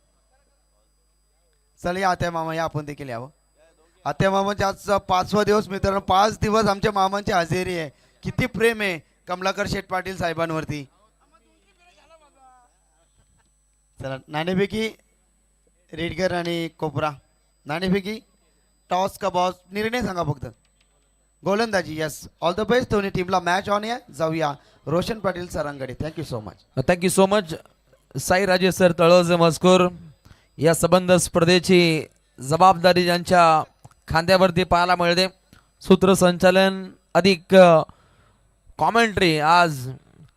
चल या आत्या मामा या आपण देखील यावं. आत्या मामाच्या आजचा 5वा दिवस मित्रांनो. 5 दिवस आमच्या मामांची हजेरी आहे. किती प्रेम आहे कमलाकर शेठ पाटील साहेबांवरती. चला नाणेफेकी रेडगर आणि कोपरा. नाणेफेकी टॉस का बॉस निर्णय सांगा फक्त. गोलंदाजी यस ऑल द बेस्ट दोन्ही टीमला. मॅच ऑन आहे. जाऊया रोशन पाटील सरांकडे. Thank you so much. Thank you so much Sai Raje sir तळोजे मजकूर. या संबंध स्पर्धेची जबाबदारी ज्यांच्या खांद्यावरती पाहायला मिळते. सूत्रसंचालन अधिक कॉमेंट्री आज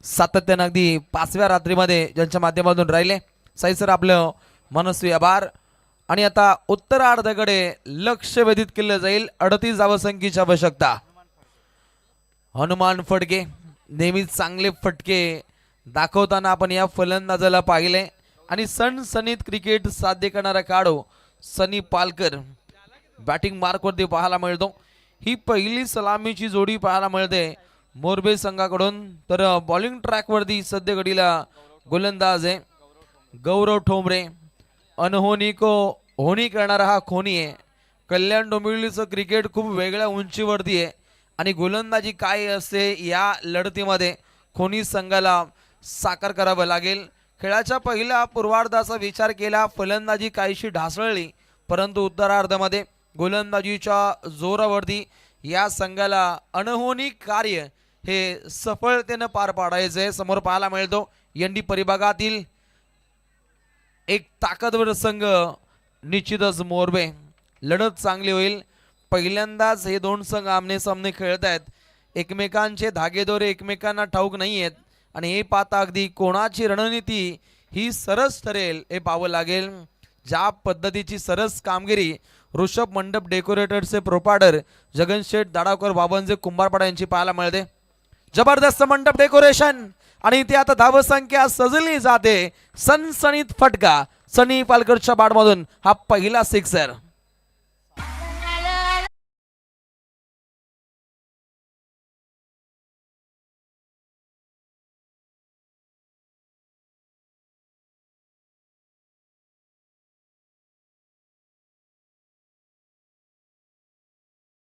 सातत्यानं अगदी 5व्या रात्रीमध्ये ज्यांच्या माध्यमातून राहिले साई सर आपलं मनस्वी आभार. आणि आता उत्तरार्धाकडे लक्ष वेधित केलं जाईल. 38 धावसंख्येची आवश्यकता. हनुमान फटके नेहमीच चांगले फटके दाखवताना आपण या फलंदाजाला पाहिले आणि सणसणीत क्रिकेट साध्य करणारा खेळाडू सनी पालकर बॅटिंग मार्कवरती पाहायला मिळतो. ही पहिली सलामीची जोडी पाहायला मिळते मोरबे संघाकडून. तर बॉलिंग ट्रॅकवरती सध्या घडीला गोलंदाज आहे गौरव ठोंबरे. अनहोनी को होणी करणारा हा खोनी आहे. कल्याण डोंबिवलीचं क्रिकेट खूप वेगळ्या उंचीवरती आहे आणि गोलंदाजी काय असते या लढतीमध्ये खोनी संघाला साकार करावं लागेल. खेळाच्या पहिल्या पूर्वार्धाचा विचार केला फलंदाजी काहीशी ढासळली परंतु उत्तरार्धामध्ये गोलंदाजीच्या जोरावरती या संघाला अनहोनी कार्य हे सफळतेनं पार पाडायचं आहे. समोर पाहायला मिळतो एनडी परिभागातील एक ताकदवर संघ निश्चितच मोरबे. लढत चांगली होईल. पहिल्यांदाच हे दोन संघ आमने सामने खेळत आहेत. एकमेकांचे धागेदोरे एकमेकांना ठाऊक नाही आहेत आणि हे पाहता अगदी कोणाची रणनीती ही सरस ठरेल हे पाहावं लागेल. ज्या पद्धतीची सरस कामगिरी ऋषभ मंडप डेकोरेटरचे प्रोपायटर जगनशेठ दाडावकर बाबांचे कुंभारपाडा यांची पाहायला मिळते. जबरदस्त मंडप डेकोरेशन आणि इथे आता धावसंख्या सजली जाते. सनसणीत फटका सनी पालकरच्या बॅटमधून हा पहिला सिक्सर.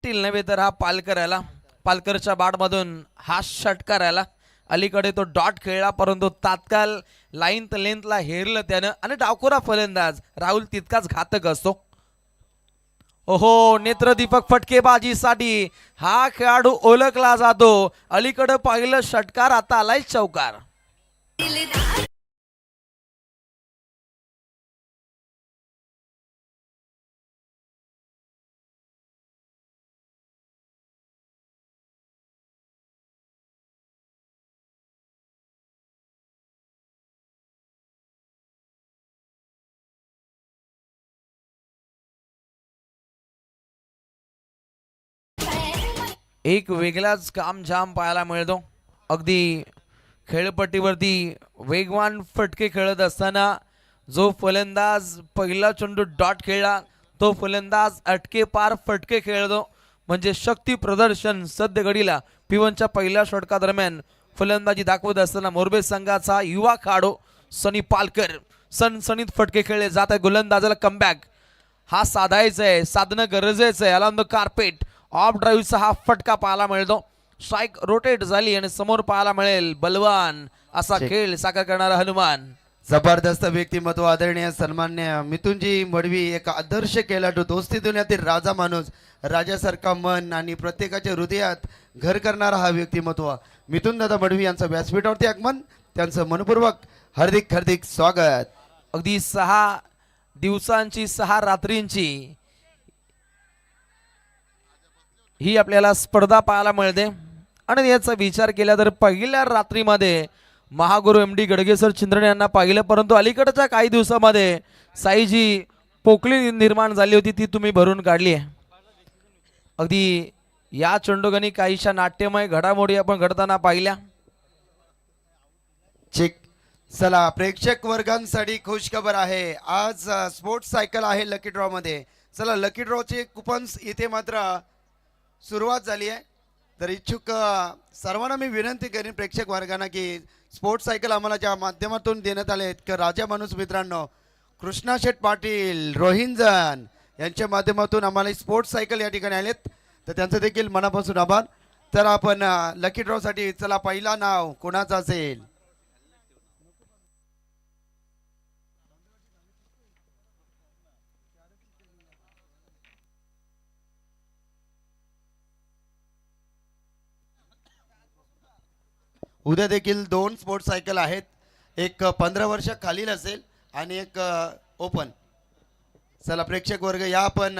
नव्हे तर हा पालकर आला. पालकरच्या बॅटमधून हा षटकार आला. अलीकडे तो डॉट खेळला परंतु तात्काळ लाईन लेंथला हेरलं त्यानं आणि डावखोरा फलंदाज राहुल तितकाच घातक असतो. ओहो नेत्रदीपक फटकेबाजीसाठी हा खेळाडू ओळखला जातो. अलीकडे पाहिलं षटकार आता आलाय चौकार. एक वेगळाच काम जाम पाहायला मिळतो. अगदी खेळपट्टीवरती वेगवान फटके खेळत असताना जो फलंदाज पहिला चेंडू डॉट खेळला तो फलंदाज अटके पार फटके खेळतो. म्हणजे शक्ती प्रदर्शन सध्या घडीला P1च्या पहिल्या षटकादरम्यान फलंदाजी दाखवत असताना मोरबे संघाचा युवा खेळाडू सनी पालकर सणसणीत फटके खेळले जात आहे. गोलंदाजाला कमबॅक हा साधायचा आहे. साधणं गरजेचं आहे. अलॉन द कार्पेट ऑफ ड्राईव्हचा हा फटका पाहायला मिळतो. स्ट्राईक रोटेट झाली आणि समोर पाहायला मिळेल बलवान असा खेळ साकार करणारा हनुमान. जबरदस्त व्यक्तिमत्व आदरणीय सन्मान्य मिथुनजी मडवी एक आदर्श खेळाडू दोस्ती दुनियातील राजा माणूस राजासारखा मन आणि प्रत्येकाच्या हृदयात घर करणारा हा व्यक्तिमत्व मिथुन दादा मडवी यांचं व्यासपीठावरती आगमन त्यांचं मनपूर्वक हार्दिक हार्दिक स्वागत. अगदी 6 दिवसांची 6 रात्रींची ही आपल्याला स्पर्धा पाहायला मिळते आणि याचा विचार केला तर पहिल्या रात्रीमध्ये महागुरु MD गडगेसर चिंद्रणे यांना पाहिलं परंतु अलीकडच्या काही दिवसामध्ये साईजी पोकळी निर्माण झाली होती ती तुम्ही भरून काढली आहे. अगदी या चेंडूगणी काहीशा नाट्यमय घडामोडी आपण घडताना पाहिल्या. चिक चला प्रेक्षक वर्गांसाठी खुश खबर आहे. आज स्पोर्ट्स सायकल आहे लकी ड्रॉ मध्ये. चला लकी ड्रॉचे कुपन्स इथे मात्र सुरुवात झाली आहे. तर इच्छुक सर्वांना मी विनंती करीन प्रेक्षक वर्गांना की स्पोर्ट्स सायकल आम्हाला ज्या माध्यमातून देण्यात आले आहेत की राजा माणूस मित्रांनो कृष्णा शेठ पाटील रोहिंजन यांच्या माध्यमातून आम्हाला स्पोर्ट्स सायकल या ठिकाणी आलेत तर त्यांचं देखील मनापासून आभार. तर आपण लकी ड्रॉसाठी चला पहिला नाव कोणाचं असेल. उद्या देखील 2 स्पोर्ट्स सायकल आहेत. एक 15 वर्ष खालील असेल आणि एक ओपन. चला प्रेक्षक वर्ग या आपण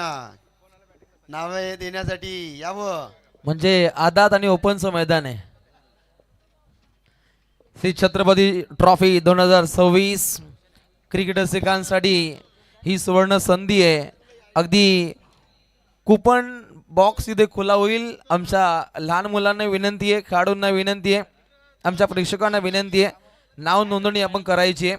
नावे देण्यासाठी यावं. म्हणजे आदात आणि ओपनचं मैदान आहे. श्री छत्रपती ट्रॉफी 2026 क्रिकेट रसिकांसाठी ही सुवर्ण संधी आहे. अगदी कुपन बॉक्स इथे खुला होईल. आमच्या लहान मुलांना विनंती आहे, खेळाडूंना विनंती आहे, आमच्या प्रेक्षकांना विनंती आहे, नाव नोंदणी आपण करायची आहे.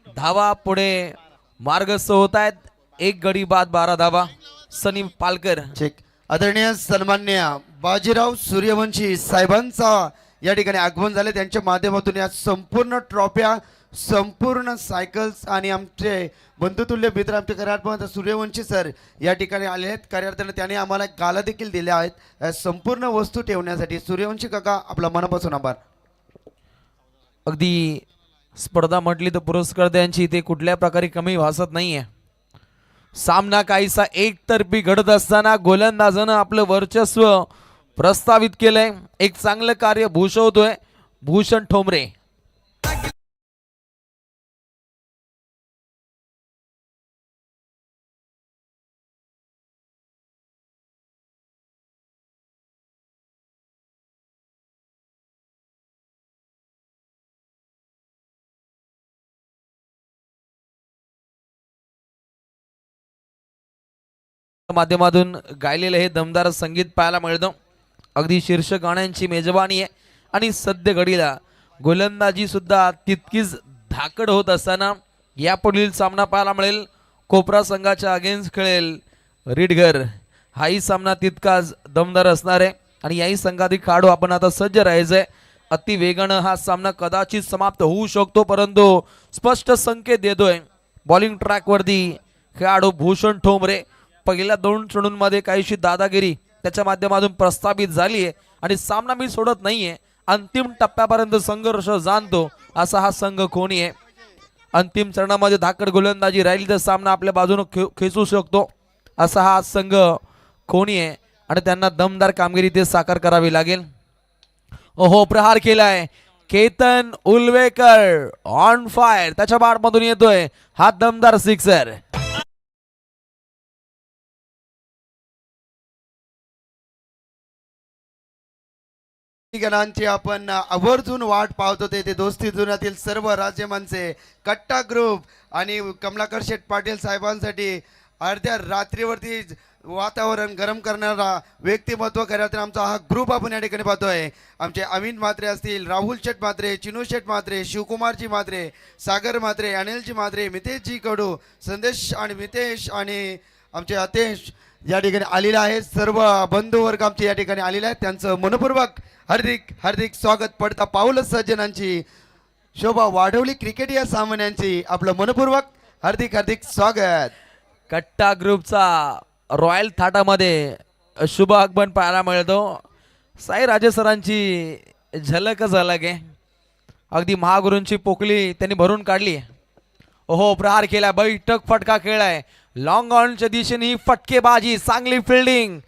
धावा पुढे मार्गस्थ होत आहेत. 1 गडी बाद 12 धावा. सनी पालकर. चेक. आदरणीय सन्मान्य बाजीराव सूर्यवंशी साहेबांचा या ठिकाणी आगमन झाले. त्यांच्या माध्यमातून या संपूर्ण ट्रॉफ्या, संपूर्ण सायकल्स आणि आमचे बंधुतुल्य मित्र आमचे कार्यार्थी सूर्यवंशी सर या ठिकाणी आले आहेत. कार्यार्थ्यांना त्यांनी आम्हाला गाला देखील दिल्या आहेत. या संपूर्ण वस्तू ठेवण्यासाठी सूर्यवंशी काका आपला मनापासून आभार. अगदी स्पर्धा म्हटली तर पुरस्कर्त्यांची इथे कुठल्या प्रकारे कमी भासत नाहीये. सामना काहीसा एकतर्फी घडत असताना गोलंदाजानं आपलं वर्चस्व प्रस्तावित केलंय. एक चांगलं कार्य भूषवतोय भूषण ठोंबरे. माध्यमातून गायलेलं हे दमदार संगीत पाहायला मिळतं. अगदी शीर्ष गाण्यांची मेजबानी आहे आणि सद्य घडीला गोलंदाजी सुद्धा तितकीच धाकड होत असताना यापुढील सामना पाहायला मिळेल. कोपरा संघाच्या अगेन्स्ट खेळेल रिडगर. हाही सामना तितकाच दमदार असणार आहे आणि याही संघातील खेळाडू आपण आता सज्ज राहायचंय. अति वेगानं हा सामना कदाचित समाप्त होऊ शकतो, परंतु स्पष्ट संकेत देतोय बॉलिंग ट्रॅकवरती खेळाडू भूषण ठोंबरे. पहिल्या 2 चेंडूंमध्ये काहीशी दादागिरी त्याच्या माध्यमातून प्रस्थापित झाली आहे आणि सामना मी सोडत नाहीये. अंतिम टप्प्यापर्यंत संघर्ष जाणतो असा हा संघ कोणी आहे. अंतिम चरणामध्ये धाकड गोलंदाजी राहील तर सामना आपल्या बाजूने खेचू शकतो असा हा संघ कोणी आहे आणि त्यांना दमदार कामगिरी ते साकार करावी लागेल. ओहो, प्रहार केलाय केतन उलवेकर ऑन फायर. त्याच्या बाटमधून येतोय हा दमदार सिक्सर. गणांची आपण आवर्जून वाट पाहत होते. ते दोस्ती जुन्यातील सर्व राज्यमंचे कट्टा ग्रुप आणि कमलाकर शेठ पाटील साहेबांसाठी अर्ध्या रात्रीवरती वातावरण गरम करणारा व्यक्तिमत्व करायला आमचा हा ग्रुप आपण या ठिकाणी पाहतोय. आमचे अमिन म्हात्रे असतील, राहुल शेठ म्हात्रे, चिनू शेठ म्हात्रे, शिवकुमारजी म्हात्रे, सागर म्हात्रे, अनिलजी म्हात्रे, मितेशजी कडू, संदेश आणि मितेश आणि आमचे अतेश या ठिकाणी आलेले आहेत. सर्व बंधुवर्ग आमचे या ठिकाणी आलेले आहेत. त्यांचं मनपूर्वक हार्दिक हार्दिक स्वागत. पडता पाऊल सज्जनांची शोभा वाढवली क्रिकेट या सामन्यांची आपलं मनपूर्वक हार्दिक हार्दिक स्वागत. कट्टा ग्रुपचा रॉयल थाटामध्ये शुभ आगमन पाहायला मिळतो. साई राजे सरांची झलकच अलग आहे. अगदी महागुरूंची पोकली त्यांनी भरून काढली. ओहो, प्रहार केला, बैठक फटका खेळाय. लॉंग ऑनच्या दिशेने फटकेबाजी, चांगली फिल्डिंग.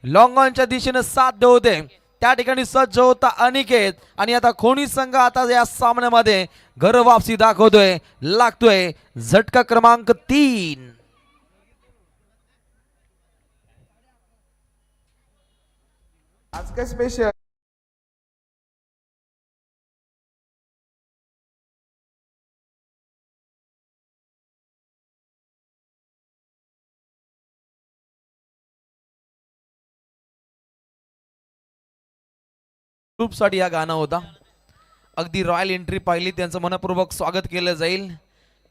लॉंग ऑनच्या दिशेने साथ होते, त्या ठिकाणी सज्ज होता अनिकेत आणि आता खोनी संघ आता या सामन्यामध्ये घर वापसी दाखवतोय. लागतोय झटका क्रमांक 3. आज काय स्पेशल ग्रुपसाठी हा गाणं होता. अगदी रॉयल एंट्री पाहिली, त्यांचं मनपूर्वक स्वागत केलं जाईल.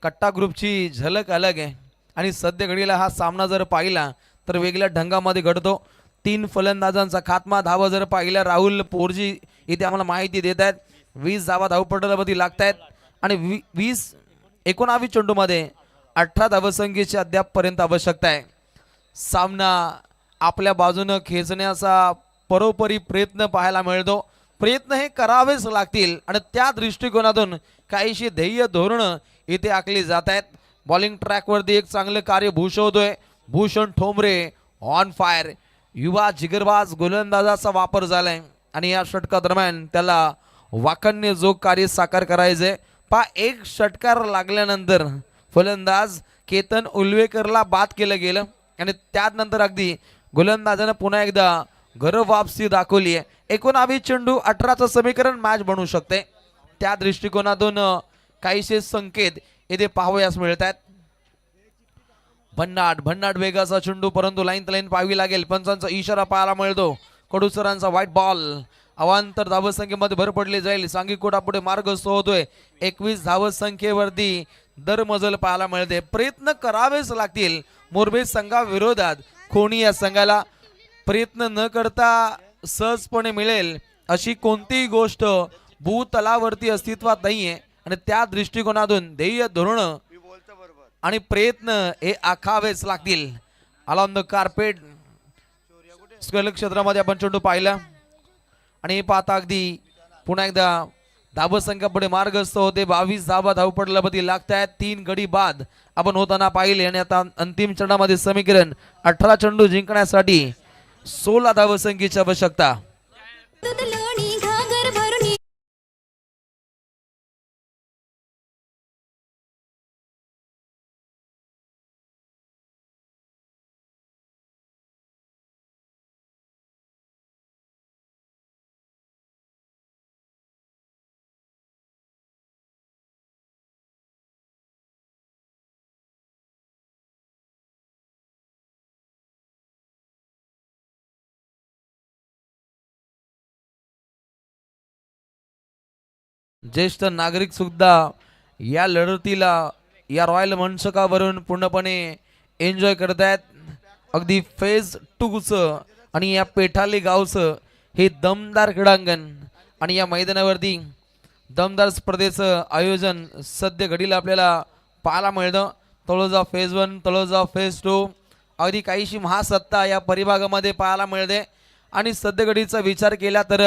कट्टा ग्रुपची झलक अलग आहे आणि सध्या घडीला हा सामना जर पाहिला तर वेगळ्या ढंगामध्ये घडतो. 3 फलंदाजांचा खात्मा. धावा जर पाहिला राहुल पोरजी इथे आम्हाला माहिती देत आहेत. 20 धावा धावपटलावरती लागत आहेत आणि 19 चेंडूमध्ये 18 धावसंख्येची अद्यापपर्यंत आवश्यकता आहे. सामना आपल्या बाजूनं खेचण्याचा परोपरी प्रयत्न पाहायला मिळतो. प्रयत्न हे करावेच लागतील आणि त्या दृष्टिकोनातून काहीशी ध्येय धोरणं इथे आखली जात आहेत. बॉलिंग ट्रॅकवरती एक चांगलं कार्य भूषवतोय भूषण ठोंबरे ऑन फायर. युवा जिगरबाज गोलंदाजाचा वापर झालाय आणि या षटकादरम्यान त्याला वाकण्य जो कार्य साकार करायचंय. एक षटकार लागल्यानंतर फलंदाज केतन उलवेकरला बाद केलं गेलं आणि त्यानंतर अगदी गोलंदाजानं पुन्हा एकदा घर वापसी दाखवली आहे. 19 चेंडू 18चं समीकरण मॅच बनू शकते. त्या दृष्टिकोनातून काहीशे संकेत येथे पाहावयास मिळत आहेत. भन्नाट वेगाचा चेंडू, परंतु लाईन पाहावी लागेल. पंचांचा इशारा पाहायला मिळतो. कडूसरांचा व्हाईट बॉल. अवांतर धावसंख्येमध्ये भर पडली जाईल. सांगी कोटा पुढे मार्गस्थ होतोय. 21 धावसंख्येवरती दरमजल पाहायला मिळते. प्रयत्न करावेच लागतील मोरबे संघाविरोधात. खोणी या संघाला प्रयत्न न करता सहजपणे मिळेल अशी कोणतीही गोष्ट भूतलावरती अस्तित्वात नाहीये. आणि त्या दृष्टिकोनातून ध्येय धोरण आणि प्रयत्न हे आखावेच लागतील. अलॉन द कार्पेट स्क्वेअर क्षेत्रामध्ये आपण चेंडू पाहिला आणि हे पाहता अगदी पुन्हा एकदा धावसंख्या पुढे मार्गस्थ होते. 22 धावा धावपटलावरती लागत आहेत. 3 गडी बाद आपण होताना पाहिले. आणि आता अंतिम चरणामध्ये समीकरण 18 चेंडू जिंकण्यासाठी 16 धावसंख्येची आवश्यकता. ज्येष्ठ नागरिक सुद्धा या लढतीला या रॉयल मंचकावरून पूर्णपणे एन्जॉय करत आहेत. अगदी फेज 2चं आणि या पेठाली गावचं हे दमदार क्रीडांगण आणि या मैदानावरती दमदार स्पर्धेचं आयोजन सध्या घडीला आपल्याला पाहायला मिळतं. तळोजा फेज 1, तळोजा फेज 2, अगदी काहीशी महासत्ता या परिभागामध्ये पाहायला मिळते. आणि सध्या घडीचा विचार केला तर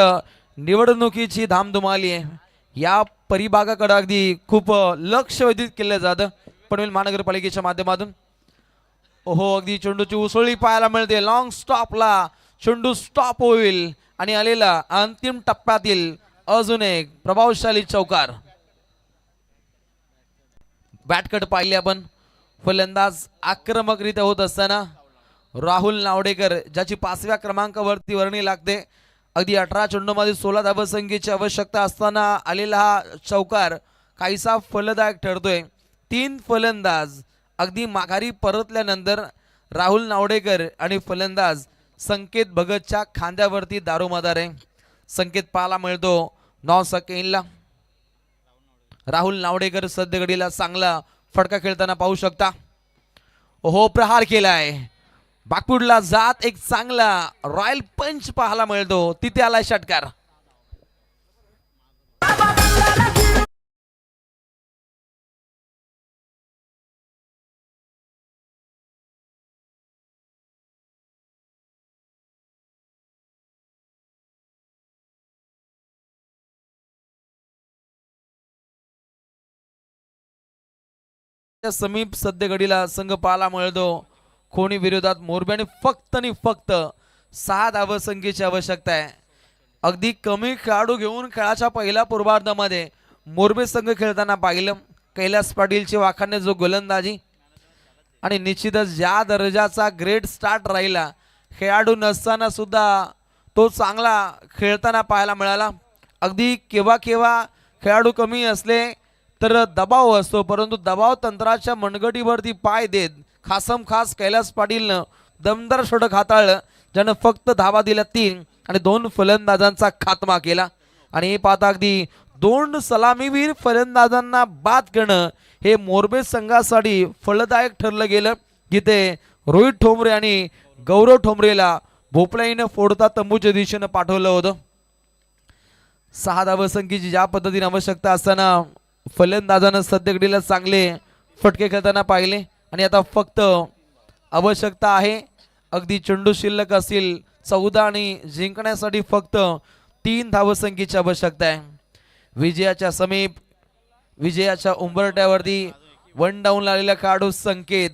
निवडणुकीची धामधुमाली आहे. या परिभागाकडे अगदी खूप लक्ष वेधित केलं जातं पनवेल महानगरपालिकेच्या माध्यमातून. ओहो, अगदी चेंडूची उसळी पाहायला मिळते. लॉंग स्टॉपला चेंडू स्टॉप होईल आणि आलेला अंतिम टप्प्यातील अजून एक प्रभावशाली चौकार. बॅटकट पाहिले आपण. फलंदाज आक्रमकरित्या होत असताना राहुल नावडेकर ज्याची 5व्या क्रमांकावरती वर्णी लागते. अगदी 18 चेंडूमध्ये 16 धावसंख्येची आवश्यकता असताना आलेला हा चौकार काहीसा फलदायक ठरतोय. 3 फलंदाज अगदी माघारी परतल्यानंतर राहुल नावडेकर आणि फलंदाज संकेत भगतच्या खांद्यावरती दारोमदार आहे. संकेत पाहायला मिळतो 9 सेकंडला. राहुल नावडेकर सध्या घडीला चांगला फटका खेळताना पाहू शकता. ओहो, प्रहार केलाय. बाकपुडला जात एक चांगला रॉयल पंच पाहायला मिळतो. तिथे आलाय षटकार. समीप सध्या घडीला संघ पाहायला मिळतो. खोणी विरोधात मोरबे आणि फक्त 6 धावसंख्येची आवश्यकता आहे. अगदी कमी खेळाडू घेऊन खेळाच्या पहिल्या पूर्वार्धामध्ये मोरबे संघ खेळताना पाहिलं. कैलास पाटीलची वाखाणे जो गोलंदाजी आणि निश्चितच ज्या दर्जाचा ग्रेट स्टार्ट राहिला, खेळाडू नसताना सुद्धा तो चांगला खेळताना पाहायला मिळाला. अगदी केव्हा खेळाडू कमी असले तर दबाव असतो, परंतु दबाव तंत्राच्या मनगटीवरती पाय देत खास कैलास पाटीलनं दमदार षटक हाताळलं, ज्यानं फक्त धावा दिल्या 3 आणि 2 फलंदाजांचा खात्मा केला. आणि हे पाहता अगदी 2 सलामीवीर फलंदाजांना बाद करणं हे मोरबे संघासाठी फलदायक ठरलं गेलं. जिथे रोहित ठोंबरे आणि गौरव ठोंबरेला भोपळाईनं फोडता तंबूच्या दिशेनं पाठवलं होतं. 6 धावसंख्येची ज्या पद्धतीने आवश्यकता असताना फलंदाजानं सध्या घडीला चांगले फटके खेळताना पाहिले. आणि आता फक्त आवश्यकता आहे अगदी चेंडू शिल्लक असतील 14 आणि जिंकण्यासाठी फक्त 3 धावसंख्येची आवश्यकता आहे. विजयाच्या समीप, विजयाच्या उंबरट्यावरती 1 डाऊन आलेला खेळाडू संकेत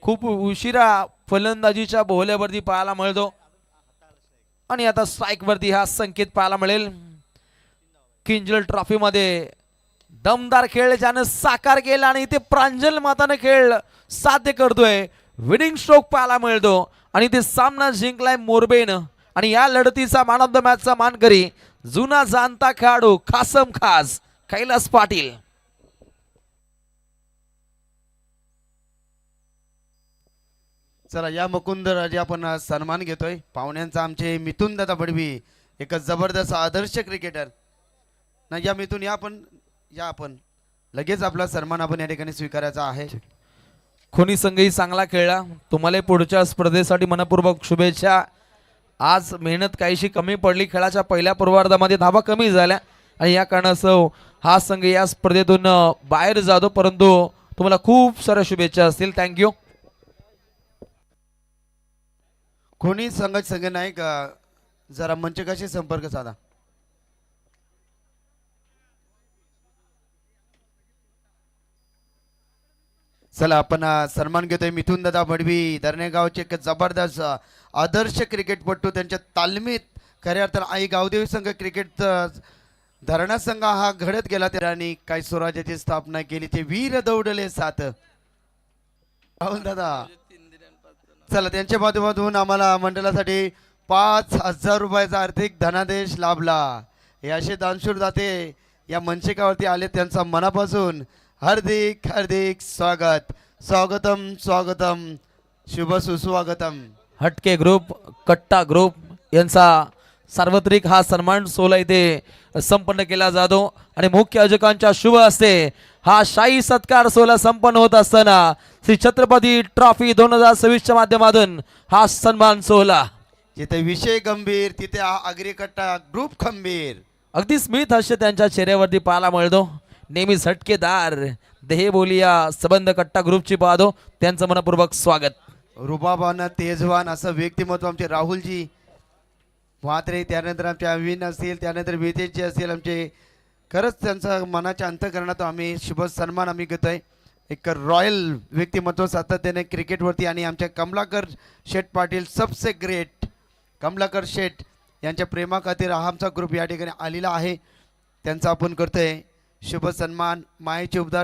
खूप उशिरा फलंदाजीच्या बोहल्यावरती पाहायला मिळतो. आणि आता स्ट्राईक वरती हा संकेत पाहायला मिळेल. किंजल ट्रॉफी मध्ये दमदार खेळ ज्यानं साकार केला आणि इथे प्रांजल माताने खेळ साध्य करतोय. विनिंग स्ट्रोक पाहायला मिळतो आणि ते सामना जिंकलाय मोरबेनं. आणि या लढतीचा मॅन ऑफ द मॅचचा मानकरी जुना जाणता खेळाडू कैलास पाटील. चला या मुकुंद राजे आपण आज सन्मान घेतोय पाहुण्यांचा. आमचे मिथुन दादा बडवी एक जबरदस्त आदर्श क्रिकेटर. ना या मिथुन या आपण लगेच आपला सन्मान आपण या ठिकाणी स्वीकारायचा आहे. खोनी संघही चांगला खेळला. तुम्हाला पुढच्या स्पर्धेसाठी मनपूर्वक शुभेच्छा. आज मेहनत काहीशी कमी पडली. खेळाच्या पहिल्या पूर्वार्धामध्ये धावा कमी झाल्या आणि या कारणास्तव हा संघ या स्पर्धेतून बाहेर जातो. परंतु तुम्हाला खूप साऱ्या शुभेच्छा असतील. थँक्यू. कोणी संघाचे संघ नाही का जरा मंचकाशी संपर्क साधा. चला आपण सन्मान घेतोय मिथुन दादा बडवी दर्नेगावचे एक जबरदस्त आदर्श क्रिकेटपटू. त्यांच्या तालमीत खऱ्या अर्थानं आई गावदेवी संघ क्रिकेट धरणा संघ हा घडत गेला. त्यांनी काही स्वराज्याची स्थापना केली. ते वीर दौडले सात राहुल दादा. चला त्यांच्या माध्यमातून आम्हाला मंडळासाठी 5,000 रुपयाचा आर्थिक धनादेश लाभला. हे असे दानशूर दाते या मंचिकावरती आले. त्यांचा मनापासून हार्दिक हार्दिक स्वागत. स्वागतम स्वागतम शुभ सुस्वागतम. हटके ग्रुप कट्टा ग्रुप यांचा सार्वत्रिक हा सन्मान सोहळा इथे संपन्न केला जातो आणि मुख्य आयोजकांच्या शुभ हस्ते हा शाही सत्कार सोहळा संपन्न होत असताना श्री छत्रपती ट्रॉफी 2026च्या माध्यमातून हा सन्मान सोहळा. जिथे विषय गंभीर तिथे हा आगरी कट्टा ग्रुप खंबीर. अगदी स्मित हास्य त्यांच्या चेहऱ्यावरती पाहायला मिळतो. नेहमीच हटकेदार देह बोलिया संबंध कट्टा ग्रुपची पाहतो. त्यांचं मनपूर्वक स्वागत. रुबाबानं तेजवान असं व्यक्तिमत्व आमचे राहुलजी म्हात्रे, त्यानंतर आमचे अविन असतील, त्यानंतर वितेशजी असतील. आमचे खरंच त्यांचा मनाच्या अंतःकरणात आम्ही शुभ सन्मान आम्ही घेतोय. एक रॉयल व्यक्तिमत्व सातत्याने क्रिकेटवरती. आणि आमच्या कमलाकर शेठ पाटील सबसे ग्रेट कमलाकर शेठ यांच्या प्रेमाखातीर हा आमचा ग्रुप या ठिकाणी आलेला आहे. त्यांचा आपण करतोय शुभ सन्मान. मायेचे उपदार